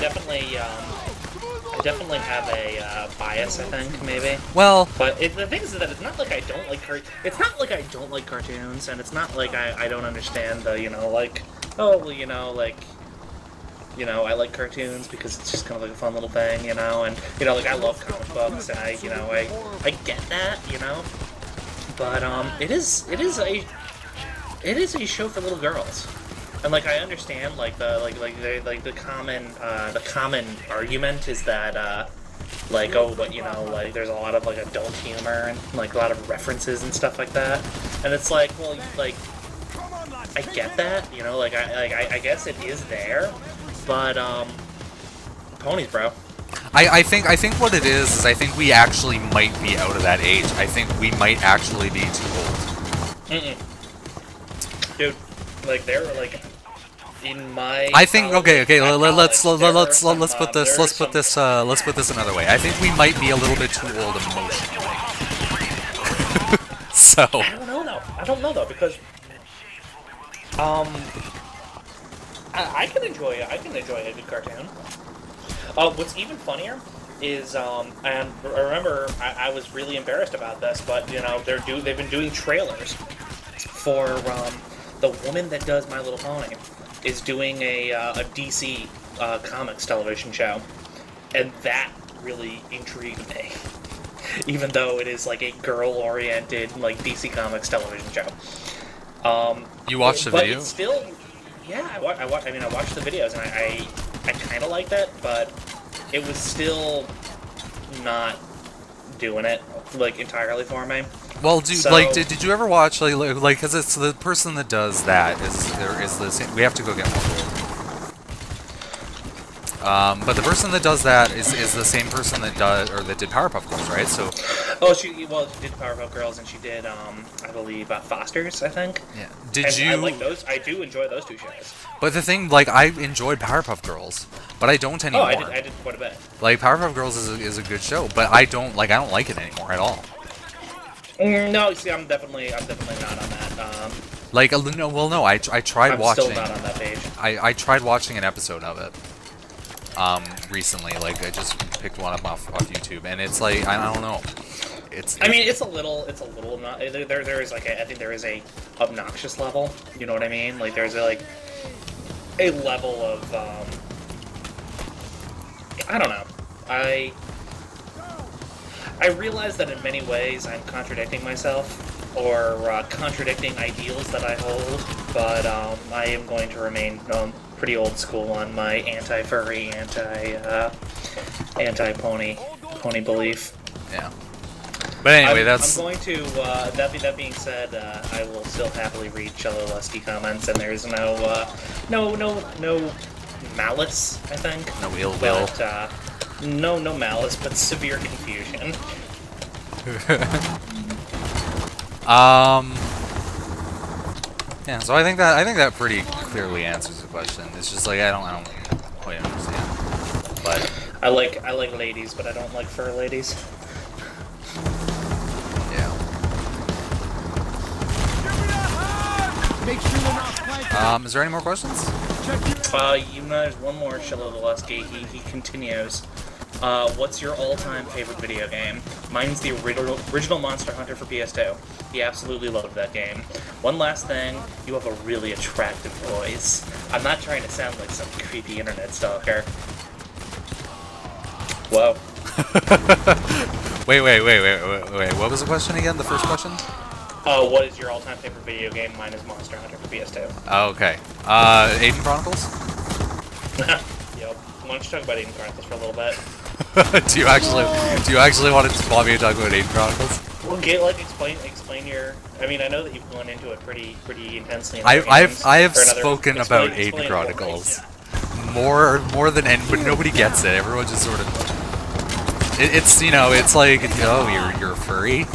definitely have a bias. I think maybe. Well, but the thing is that it's not like I don't like It's not like I don't like cartoons, and it's not like I don't understand the I like cartoons because it's just kind of like a fun little thing, and like I love comic books, and I get that, but it is a show for little girls. And like I understand like the common argument is that like there's a lot of like adult humor and like a lot of references and stuff like that. And it's like, well, like I get that, like I guess it is there, But ponies, bro. I think what it is I think we actually might be out of that age. I think we might actually be too old. Dude, like they're like in my. I think college, okay. Let's put there's this another way. I think we might be a little bit too old emotionally. So. I don't know though because I can enjoy a good cartoon. What's even funnier is and I remember I was really embarrassed about this, but you know they've been doing trailers for the woman that does My Little Pony is doing a DC Comics television show, and that really intrigued me. Even though it is like a girl-oriented like DC Comics television show. You watched the video? But it's still, yeah, I watched the videos and I kind of liked it, but it was still not doing it like entirely for me. Well, did you ever watch like because it's the person that does that is the same. We have to go get more gold. But the person that does that is the same person that did Powerpuff Girls, right? So. Oh, she did Powerpuff Girls, and she did I believe Foster's, I think. Yeah. I like those. I do enjoy those two shows. But the thing, like, I enjoyed Powerpuff Girls, but I don't anymore. Oh, I did quite a bit. Like, Powerpuff Girls is a good show, but I don't like it anymore at all. No, see, I'm definitely not on that. No, I tried watching. I'm still not on that page. I tried watching an episode of it. Recently, like I just picked one up off YouTube, and it's like I don't know. I mean, it's a little not. There is like I think there is a obnoxious level. You know what I mean? Like there's a level of I don't know. I realize that in many ways I'm contradicting myself or contradicting ideals that I hold, but I am going to remain pretty old school on my anti-furry, anti-pony belief. Yeah. But anyway, I'm going to. That being said, I will still happily read Cello Lusty comments, and there's no malice. I think. No ill will. But, no malice, but severe confusion. Yeah, so I think that pretty clearly answers the question. It's just like I don't quite understand. But I like ladies, but I don't like fur ladies. Yeah. Make sure they're not flanking. Is there any more questions? There's one more, Shillovalusky. He continues. What's your all-time favorite video game? Mine's the original Monster Hunter for PS2. He absolutely loved that game. One last thing, you have a really attractive voice. I'm not trying to sound like some creepy internet stalker. Whoa. Wait. What was the question again? The first question? What is your all-time favorite video game? Mine is Monster Hunter for PS2. Oh, okay. Aiden Chronicles? Yep. Why don't you talk about Aiden Chronicles for a little bit? do you actually want me to talk about Aiden Chronicles? Well, explain your. I mean, I know that you've gone into it pretty intensely. I have spoken about Aiden Chronicles more than any, but nobody gets it. Everyone just sort of. It's it's like you're a furry,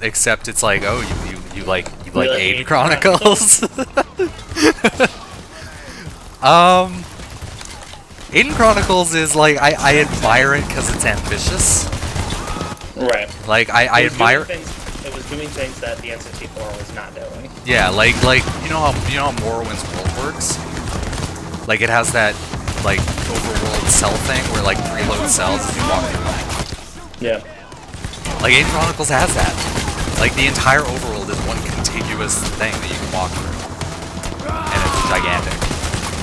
except it's like you like Aiden Chronicles. Aiden Chronicles is like I admire it because it's ambitious. Right. Like I admire. It was doing things that the N64 was not doing. Yeah, like you know how Morrowind's world works. Like it has that like overworld cell thing where like preload cells as you walk through them. Yeah. Like Aiden Chronicles has that. Like the entire overworld is one contiguous thing that you can walk through, and it's gigantic.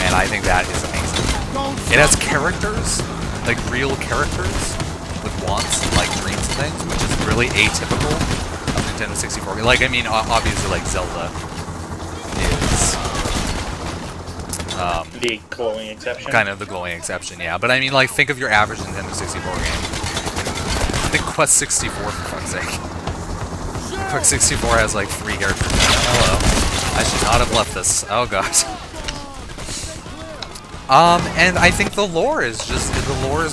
And I think that is amazing. It has characters, like real characters, with wants and like dreams and things, which is really atypical of Nintendo 64. Like, I mean, obviously, like Zelda is the glowing exception. Kind of the glowing exception, yeah. But I mean, like, think of your average Nintendo 64 game. Think Quest 64 for fuck's sake. Quest 64 has like 3 characters. Hello. I should not have left this. Oh god. And I think the lore is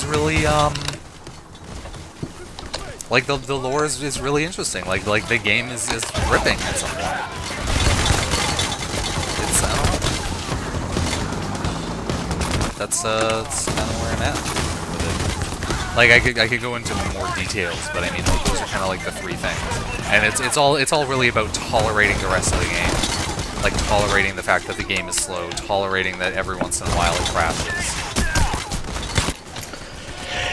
really, like, the lore is really interesting. Like the game is ripping at some point. It's, I don't know. That's kind of where I'm at with it. Like, I could go into more details, but I mean, those are kind of like the three things. And it's all really about tolerating the rest of the game. Like, tolerating the fact that the game is slow, tolerating that every once in a while it crashes.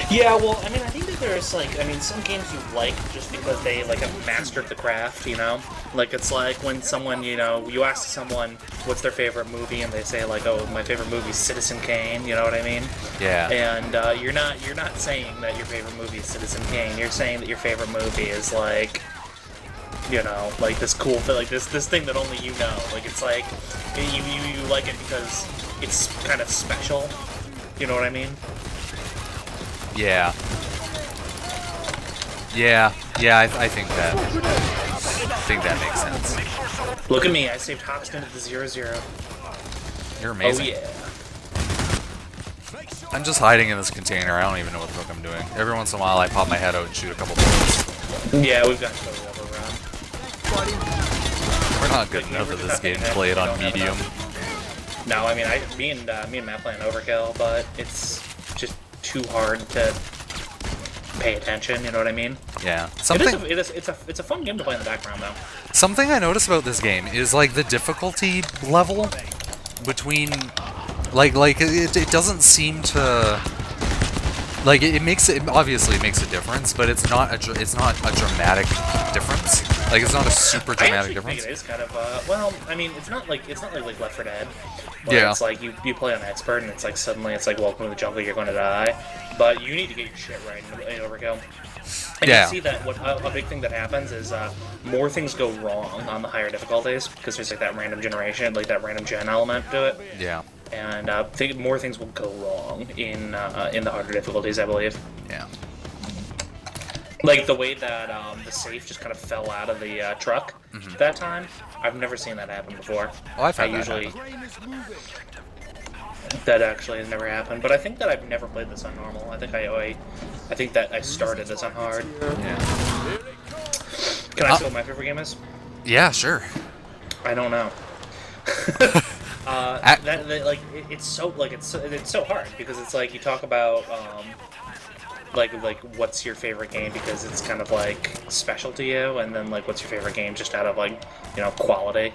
Yeah, well, I mean, I think that there's, like, I mean, some games you like just because they, like, have mastered the craft, you know? Like, it's like when someone, you know, you ask someone what's their favorite movie, and they say, like, oh, my favorite movie is Citizen Kane, you know what I mean? Yeah. And you're not saying that your favorite movie is Citizen Kane, you're saying that your favorite movie is, like, you know, like this cool thing, like this thing that only you know. Like, it's like, you like it because it's kind of special, you know what I mean? Yeah. Yeah, I think that makes sense. Look at me, I saved Hoxton at the 0-0. You're amazing. Oh yeah. I'm just hiding in this container. I don't even know what the fuck I'm doing. Every once in a while, I pop my head out and shoot a couple bullets. Yeah, we've got to go rubber run. We're not good enough at this game to play it on medium. No, I mean, me and Matt play on Overkill, but it's just too hard to pay attention. You know what I mean? Yeah. It's a fun game to play in the background, though. Something I noticed about this game is like the difficulty level between, like it doesn't seem to. Like, it obviously makes a difference, but it's not a dramatic difference. Like, it's not a super dramatic difference. I think it is kind of well, I mean, it's not like Left 4 Dead. Where Yeah. It's like you play on expert and it's like suddenly it's like welcome to the jungle, you're going to die, but you need to get your shit right in Overkill. And Yeah. you see that a big thing that happens is more things go wrong on the higher difficulties because there's like that random generation, like that random gen element to it. Yeah. And more things will go wrong in the harder difficulties, I believe. Yeah. Like the way that the safe just kind of fell out of the truck that time. I've never seen that happen before. Oh, I've had that usually that actually has never happened. But I think that I've never played this on normal. I think I think that I started this on hard. Yeah. Can I say what my favorite game is? Yeah, sure. I don't know. It's so hard because it's like you talk about like what's your favorite game because it's kind of like special to you, and then like what's your favorite game just out of like, you know, quality,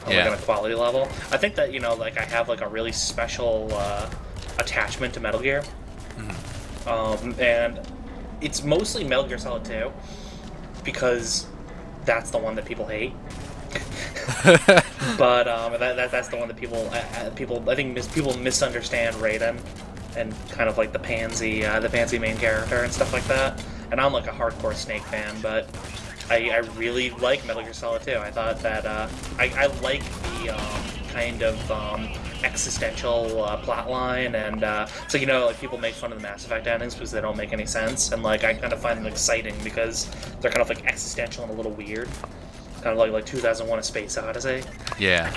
like on a quality level. I think that, you know, like I have like a really special attachment to Metal Gear, and it's mostly Metal Gear Solid 2 because that's the one that people hate. But that's the one that people misunderstand Raiden and kind of like the pansy main character and stuff like that. And I'm like a hardcore Snake fan, but I really like Metal Gear Solid 2. I thought that I like the kind of existential plot line, and so, you know, like people make fun of the Mass Effect endings because they don't make any sense, and like I kind of find them exciting because they're kind of like existential and a little weird. Kind of like 2001: A Space Odyssey. Yeah.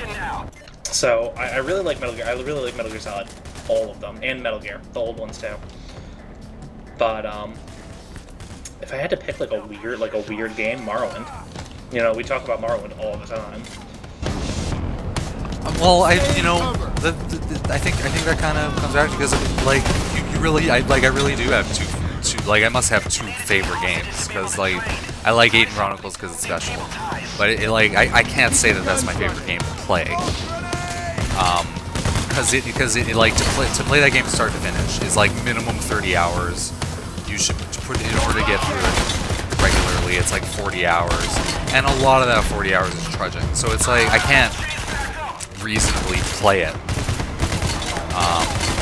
So I really like Metal Gear. I really like Metal Gear Solid, all of them, and Metal Gear, the old ones too. But if I had to pick like a weird game, Morrowind. You know, we talk about Morrowind all the time. Well, I think that kind of comes back because like you really, I really do have two. Like, I must have two favorite games because like I like Aiden Chronicles because it's special, but I can't say that that's my favorite game to play. Because it like to play that game start to finish is like minimum 30 hours. You should put in order to get through it regularly. It's like 40 hours, and a lot of that 40 hours is trudging. So it's like I can't reasonably play it.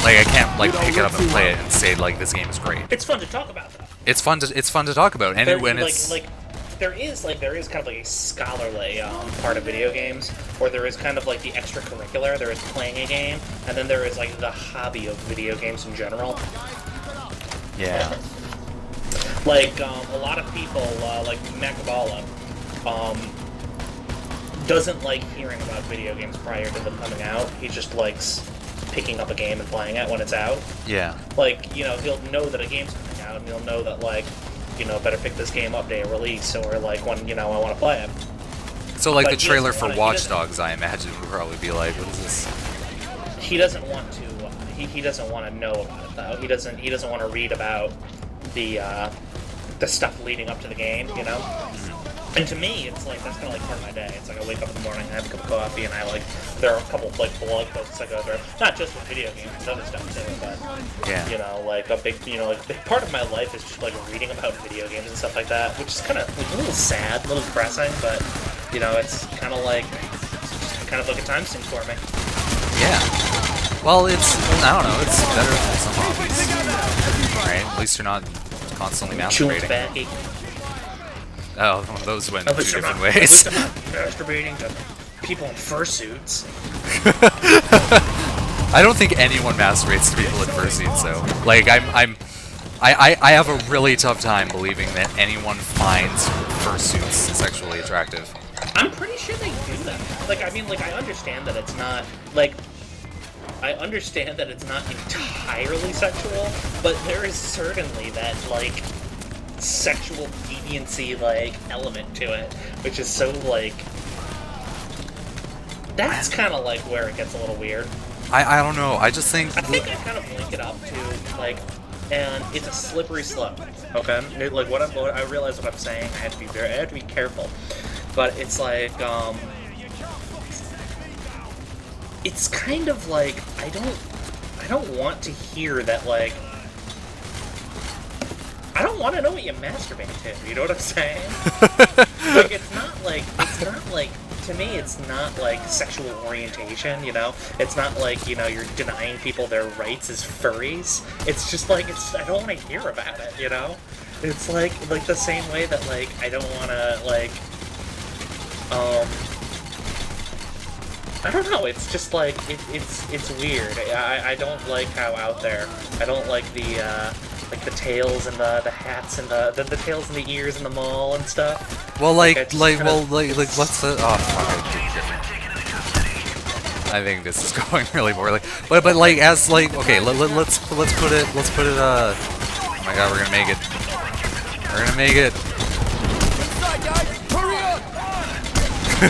Like I can't like pick it up and play it and say like this game is great. It's fun to talk about though. It's fun to talk about, and when it's there is kind of like a scholarly part of video games, or there is kind of like the extracurricular. There is playing a game, and then there is like the hobby of video games in general. Yeah. Like a lot of people, like Macabala, doesn't like hearing about video games prior to them coming out. He just likes picking up a game and playing it when it's out. Yeah. Like, you know, he'll know that a game's coming out, and he'll know that, like, you know, better pick this game up day of release, or, like, when, you know, I want to play it. So, like, But the he trailer doesn't for wanna- Watch Dogs, I imagine, would probably be like, what is this? He doesn't want to, he doesn't want to know about it, though. He doesn't want to read about the stuff leading up to the game, you know? And to me, it's like, that's kind of like part of my day. It's like I wake up in the morning, I have a cup of coffee, and I like, there are a couple of like blog posts I go through. Not just with video games, there's other stuff too, but, Yeah. you know, like a big, you know, like a big part of my life is just like reading about video games and stuff like that, which is kind of like, a little sad, a little depressing, but, you know, it's kind of like a time sink for me. Yeah. Well, it's, I don't know, it's better than some hobbies. Right? At least you're not constantly Chewing masturbating. tobacco. Oh, those went At two least I'm different not- at least ways. I'm not masturbating to people in fursuits. I don't think anyone masturbates to people in fursuits, so like I have a really tough time believing that anyone finds fursuits sexually attractive. I'm pretty sure they do that. Like, I mean, like, I understand that it's not, like, I understand that it's not entirely sexual, but there is certainly that, like, sexual deviancy, like, element to it, which is so, like, that's kind of, like, where it gets a little weird. I don't know, I just think... I think I kind of link it up to, like, and it's a slippery slope, okay? Like, I realize what I'm saying, I have to be careful, but it's like, it's kind of like, I don't want to hear that, like, I don't want to know what you masturbate to, you know what I'm saying? Like, it's not like, to me, it's not like sexual orientation, you know? It's not like, you know, you're denying people their rights as furries. It's just like, I don't want to hear about it, you know? It's like the same way that, like, I don't want to, like, I don't know, it's just like, it's weird. I don't like how out there, I don't like the tails and the hats and the tails and the ears in the mall and stuff. Well, like what's the... Oh, fuck, I think this is going really poorly. But like, as, like, okay, let's put it, oh my god, we're gonna make it. We're gonna make it. Inside, guys! Hurry up!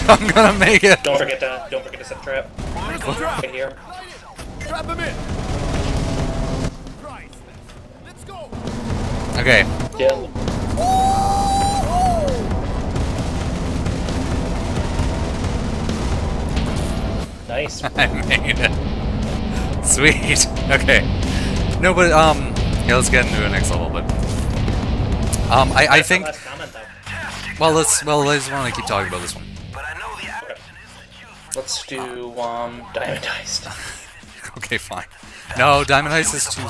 I'm gonna make it! Don't forget to set a trap. Right here. Trap him in! Christ. Let's go! Okay. Yeah. Nice. I made it. Sweet. Okay. No, but, yeah, let's get into the next level, but... I think... Last comment, though. Well, I just want to keep talking about this one. Okay. Let's do, Diamond Heist. Okay, fine. No, Diamond Heist is too,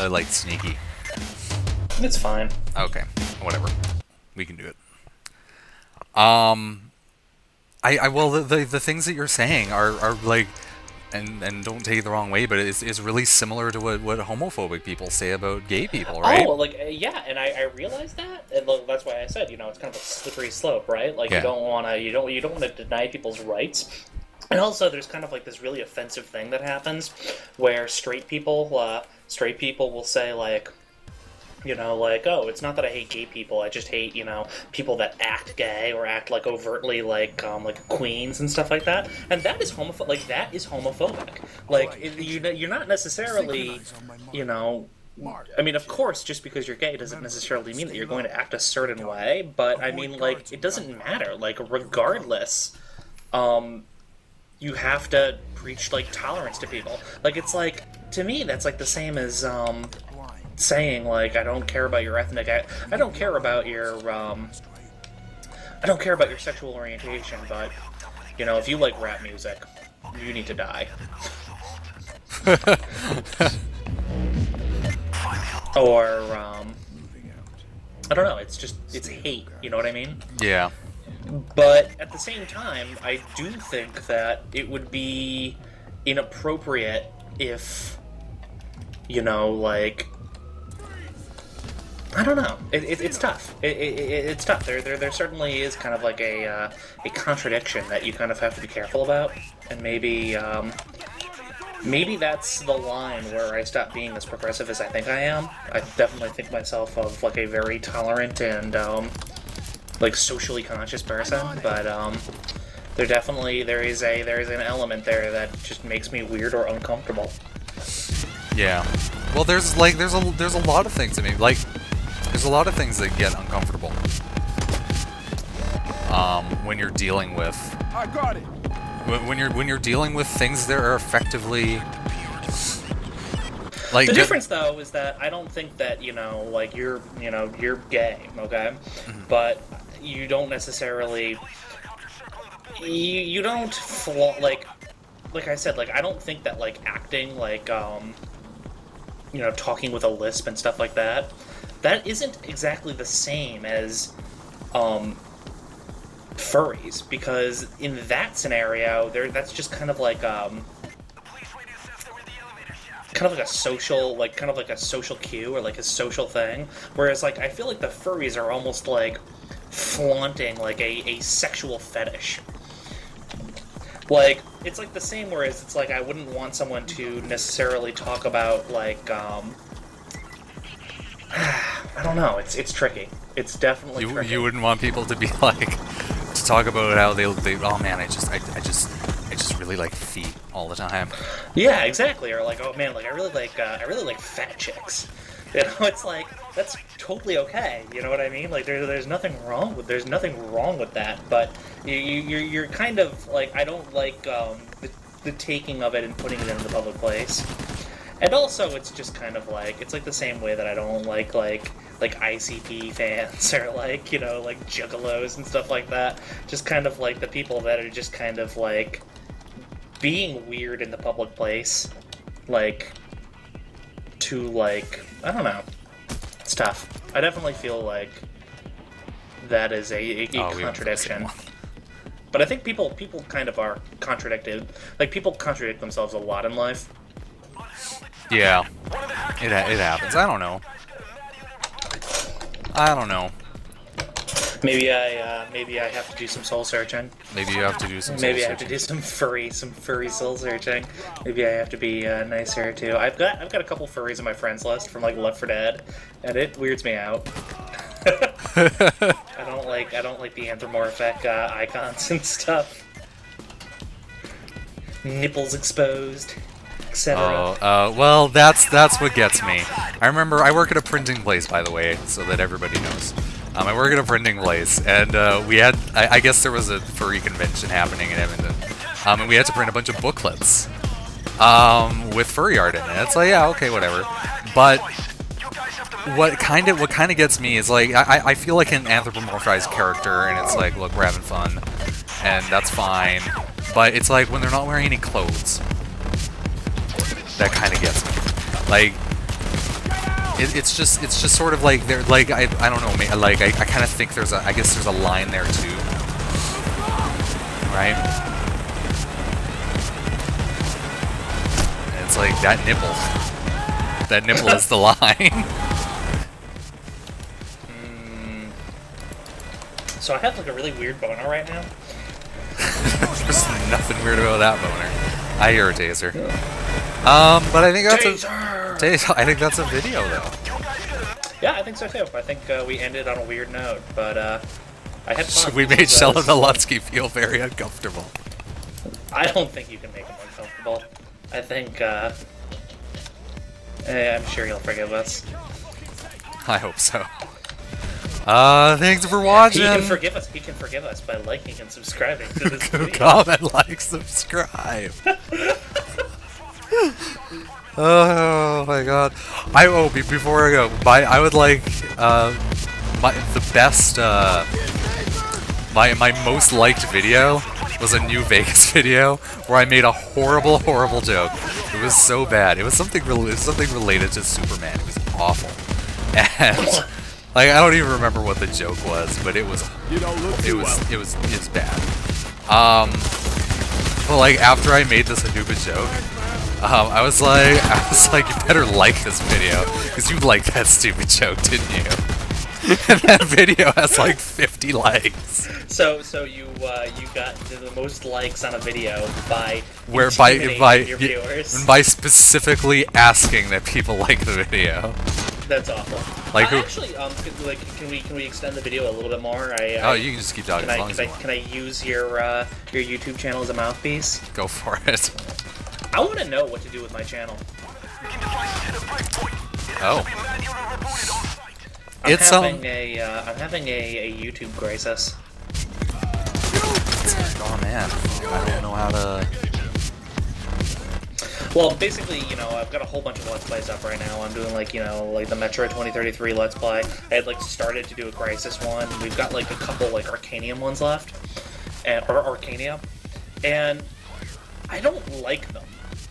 like, sneaky. It's fine. Okay, whatever. We can do it. Well, the things that you're saying are like, and don't take it the wrong way, but it's really similar to what homophobic people say about gay people, right? Oh, like, yeah, and I realized that, and that's why I said, you know, it's kind of a slippery slope, right? Like, Yeah. you don't want to deny people's rights. And also, there's kind of like this really offensive thing that happens, where straight people will say, like, you know, like, oh, it's not that I hate gay people, I just hate, you know, people that act gay or act, like, overtly, like queens and stuff like that. And that is homophobic. Like, that is homophobic. Like, you're not necessarily, you know... I mean, of course, just because you're gay doesn't necessarily mean that you're going to act a certain way, but, I mean, like, it doesn't matter. Like, regardless, you have to preach, like, tolerance to people. Like, it's like, to me, that's, like, the same as, saying, like, I don't care about your ethnic... I don't care about your, I don't care about your sexual orientation, but, you know, if you like rap music, you need to die. Or, I don't know, it's hate, you know what I mean? Yeah. But at the same time, I do think that it would be inappropriate if, you know, like... I don't know. It's tough. It's tough. There certainly is kind of like a contradiction that you kind of have to be careful about, and maybe maybe that's the line where I stop being as progressive as I think I am. I definitely think myself of like a very tolerant and like socially conscious person, but there is an element there that just makes me weird or uncomfortable. Yeah. Well, there's a lot of things. I mean, like, there's a lot of things that get uncomfortable. When you're dealing with. I got it. When you're dealing with things that are effectively. Like, the difference, though, is that I don't think that, like, you're gay, okay? Mm-hmm. But you don't necessarily... You don't... Like I said, like, I don't think that, like, acting, like, talking with a lisp and stuff like that, that isn't exactly the same as, furries, because in that scenario, that's just kind of like, kind of like a social cue or like a social thing, whereas like I feel like the furries are almost like flaunting like a sexual fetish. Like it's like the same, whereas it's like I wouldn't want someone to necessarily talk about like I don't know, it's tricky. It's definitely tricky. You wouldn't want people to be like to talk about how they oh man, I just really like feet all the time. Yeah, exactly. Or like, oh man, like I really like fat chicks. It's like that's totally okay. You know what I mean? Like there's nothing wrong with that. But you're kind of like, I don't like the taking of it and putting it in the public place. And also, it's just kind of like, it's like the same way that I don't like ICP fans or like juggalos and stuff like that. Just kind of like the people that are just kind of like being weird in the public place, like to like, I don't know, it's tough. I definitely feel like that is a contradiction. But I think people kind of are contradicted. Like people contradict themselves a lot in life. Yeah, it happens. I don't know. Maybe I have to do some soul searching. Maybe you have to do some. Maybe I have to do some furry soul searching. Maybe I have to be nicer too. I've got a couple furries on my friends list from like Left 4 Dead, and it weirds me out. I don't like the anthropomorphic icons and stuff. Nipples exposed. Well, that's what gets me. I remember I work at a printing place, by the way, so that everybody knows. I work at a printing place, and we had, I guess there was a furry convention happening in Edmonton, and we had to print a bunch of booklets with furry art in it. It's like, yeah, okay, whatever. But what kind of gets me is like I feel like an anthropomorphized character, and it's like, look, we're having fun, and that's fine. But it's like when they're not wearing any clothes. That kind of gets me. Like, it's just sort of like they're like I don't know, like I kind of think I guess there's a line there too, right? And it's like that nipple is the line. So I have like a really weird boner right now. There's nothing weird about that boner. I hear a taser. But I think I think that's a video, though. Yeah, I think so too. I think we ended on a weird note, but I had fun. We made Sheldon Alutsky feel very uncomfortable. I don't think you can make him uncomfortable. I think I'm sure he'll forgive us. I hope so. Thanks for watching. He can forgive us. He can forgive us by liking and subscribing to this video. Comment, like, subscribe. Oh my god. Before I go, I would like my most liked video was a New Vegas video where I made a horrible joke. It was so bad. It was something related to Superman. It was awful. And like I don't even remember what the joke was, but it was bad. But like after I made this stupid joke, I was like, you better like this video, because you liked that stupid joke, didn't you? And that video has like 50 likes. So you got the most likes on a video by By your viewers. by specifically asking that people like the video. That's awful. Like who? Actually, can we extend the video a little bit more? Oh, you can just keep talking as long as you want. Can I use your YouTube channel as a mouthpiece? Go for it. I want to know what to do with my channel. Oh. I'm having a YouTube crisis. Oh man, I don't know how to. Well, basically, you know, I've got a whole bunch of Let's Plays up right now. I'm doing, like, you know, like the Metro 2033 Let's Play. I had, like, started to do a Crisis one. We've got, like, a couple, like, Arcanium ones left. Or Arcania. And I don't like them.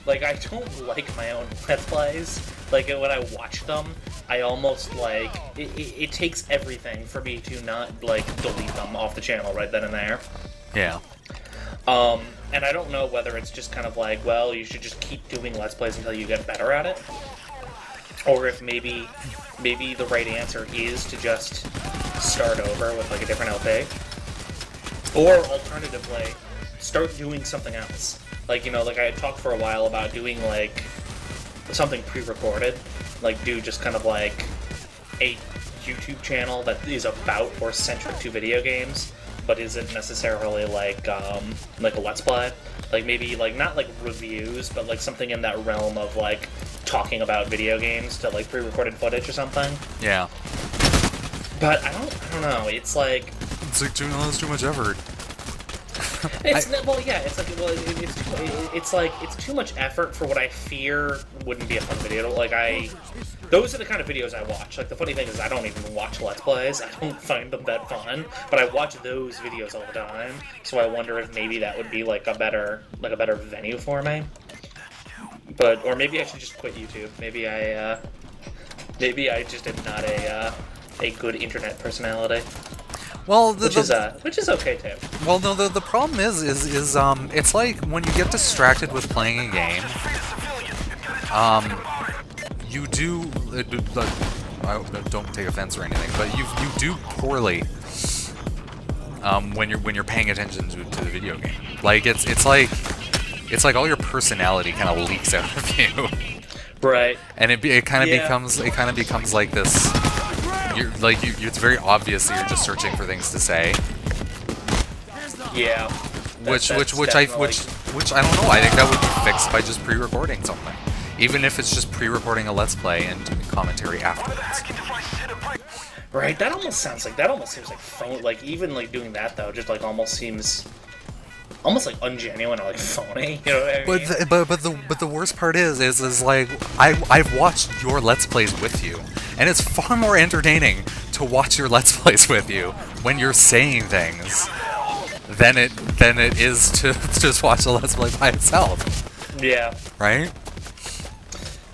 Like, I don't like my own Let's Plays. Like, when I watch them, I almost, like, it takes everything for me to not, like, delete them off the channel right then and there. Yeah. And I don't know whether it's just kind of like, well, you should just keep doing Let's Plays until you get better at it. Or if maybe the right answer is to just start over with, like, a different LP. Or, alternatively, start doing something else. Like, you know, like I had talked for a while about doing, like, something pre-recorded. Like, do just kind of, like, a YouTube channel that is about or centric to video games, but isn't necessarily, like a Let's Play. Like, maybe, like, not, like, reviews, but, like, something in that realm of, like, talking about video games to, like, pre-recorded footage or something. Yeah. But I don't know, it's like... It's like, that's too much effort. It's too much effort for what I fear wouldn't be a fun video. Like, those are the kind of videos I watch. Like, the funny thing is I don't even watch Let's Plays. I don't find them that fun, but I watch those videos all the time. So I wonder if maybe that would be like a better venue for me. Or maybe I should just quit YouTube. Maybe I just am not a good internet personality. Well, which is okay too. Well, no, the problem is it's like when you get distracted with playing a game, you do don't take offense or anything, but you do poorly when you're paying attention to the video game. Like it's like all your personality kind of leaks out of you. Right. And it kind of becomes like this. It's very obvious that you're just searching for things to say. Yeah. Which I don't know. I think that would be fixed by just pre-recording something, even if it's just pre-recording a Let's Play and doing commentary afterwards. Right. That almost seems like phone. Like even like doing that though, just like almost seems. Almost like ungenuine or like phony, you know what I mean? But the worst part is like I've watched your Let's Plays with you, and it's far more entertaining to watch your Let's Plays with you when you're saying things than it is to just watch a Let's Play by itself. Yeah. Right?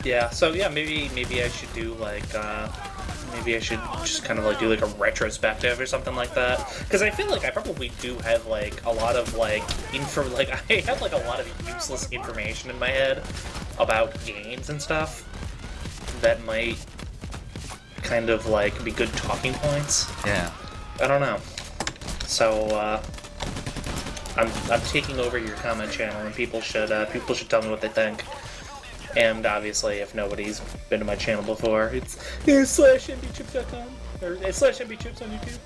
Yeah. So yeah, maybe I should do like maybe I should just kind of like do like a retrospective or something like that, because I feel like I probably do have like a lot of like I have like a lot of useless information in my head about games and stuff that might kind of like be good talking points. Yeah. I don't know. So I'm taking over your comment channel, and people should tell me what they think. And obviously, if nobody's been to my channel before, it's /mbchips.com or /mbchips on YouTube.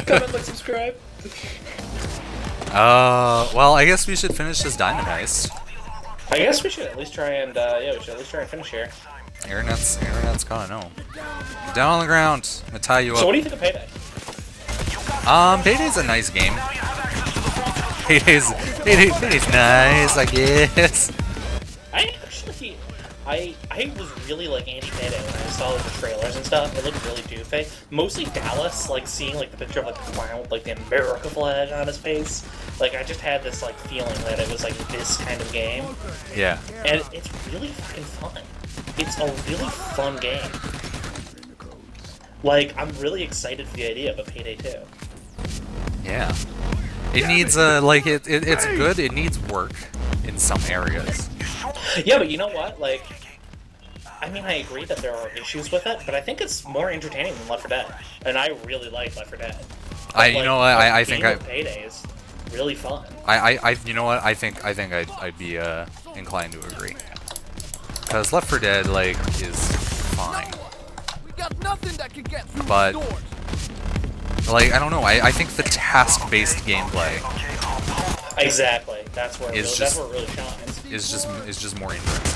Comment, like, subscribe. Well, I guess we should finish this diamond heist. I guess we should at least try and finish here. Internet's gonna know. Down on the ground. I'm gonna tie you up. So what do you think of Payday? Payday's a nice game. Payday's nice, I guess. I was really like anti-Payday when I saw like the trailers and stuff. It looked really doofy. Mostly Dallas, like seeing like the picture of like the clown with like the America flag on his face. Like I just had this like feeling that it was like this kind of game. Yeah. And it's really fucking fun. It's a really fun game. Like I'm really excited for the idea of a Payday 2. Yeah. It needs it's good. It needs work in some areas. Yeah, but you know what? Like, I mean, I agree that there are issues with it, but I think it's more entertaining than Left 4 Dead, and I really like Left 4 Dead. You know what? I think Payday is really fun. you know what? I think I'd be inclined to agree. Because Left 4 Dead like is fine, We got nothing that can get through but the doors. like I don't know. I think the task-based gameplay Exactly. That's where It's that's just- where it really shines. is just more interesting.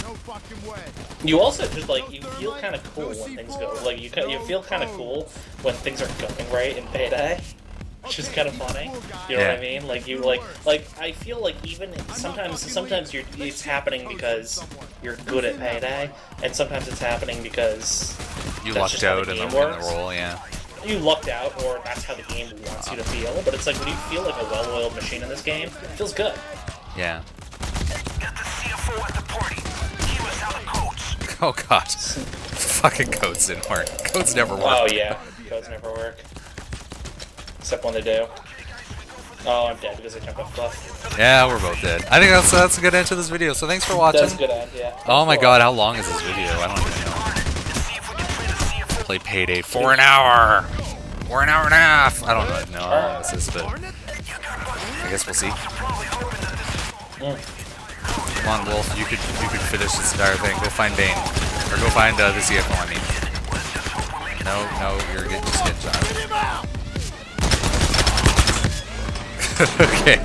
No fucking way. You also just like you feel kind of cool when things go like you feel kind of cool when things are going right in Payday, which is kind of funny. You know what I mean? Like you like I feel like even sometimes it's happening because you're good at Payday, and sometimes it's happening because You that's lucked just how out the in game the works. roll, yeah. You lucked out, or that's how the game wants you to feel. But it's like when you feel like a well-oiled machine in this game, it feels good. Yeah. Got the CFO at the party. He was out of coats. Oh god. Fucking codes didn't work. Codes never work. Oh yeah, codes never work. Except when they do. Oh, I'm dead because I jumped off the cliff. Yeah, we're both dead. I think that's a good end to this video. So thanks for watching. That's a good end, yeah. Oh my god, how long is this video? I don't even know. Play Payday for an hour. Or an hour and a half. I don't know how long this is, but I guess we'll see. Come on, Wolf. You could finish this entire thing. Go find Bane, or go find the CFO. I mean. No, you're just getting shot. Okay.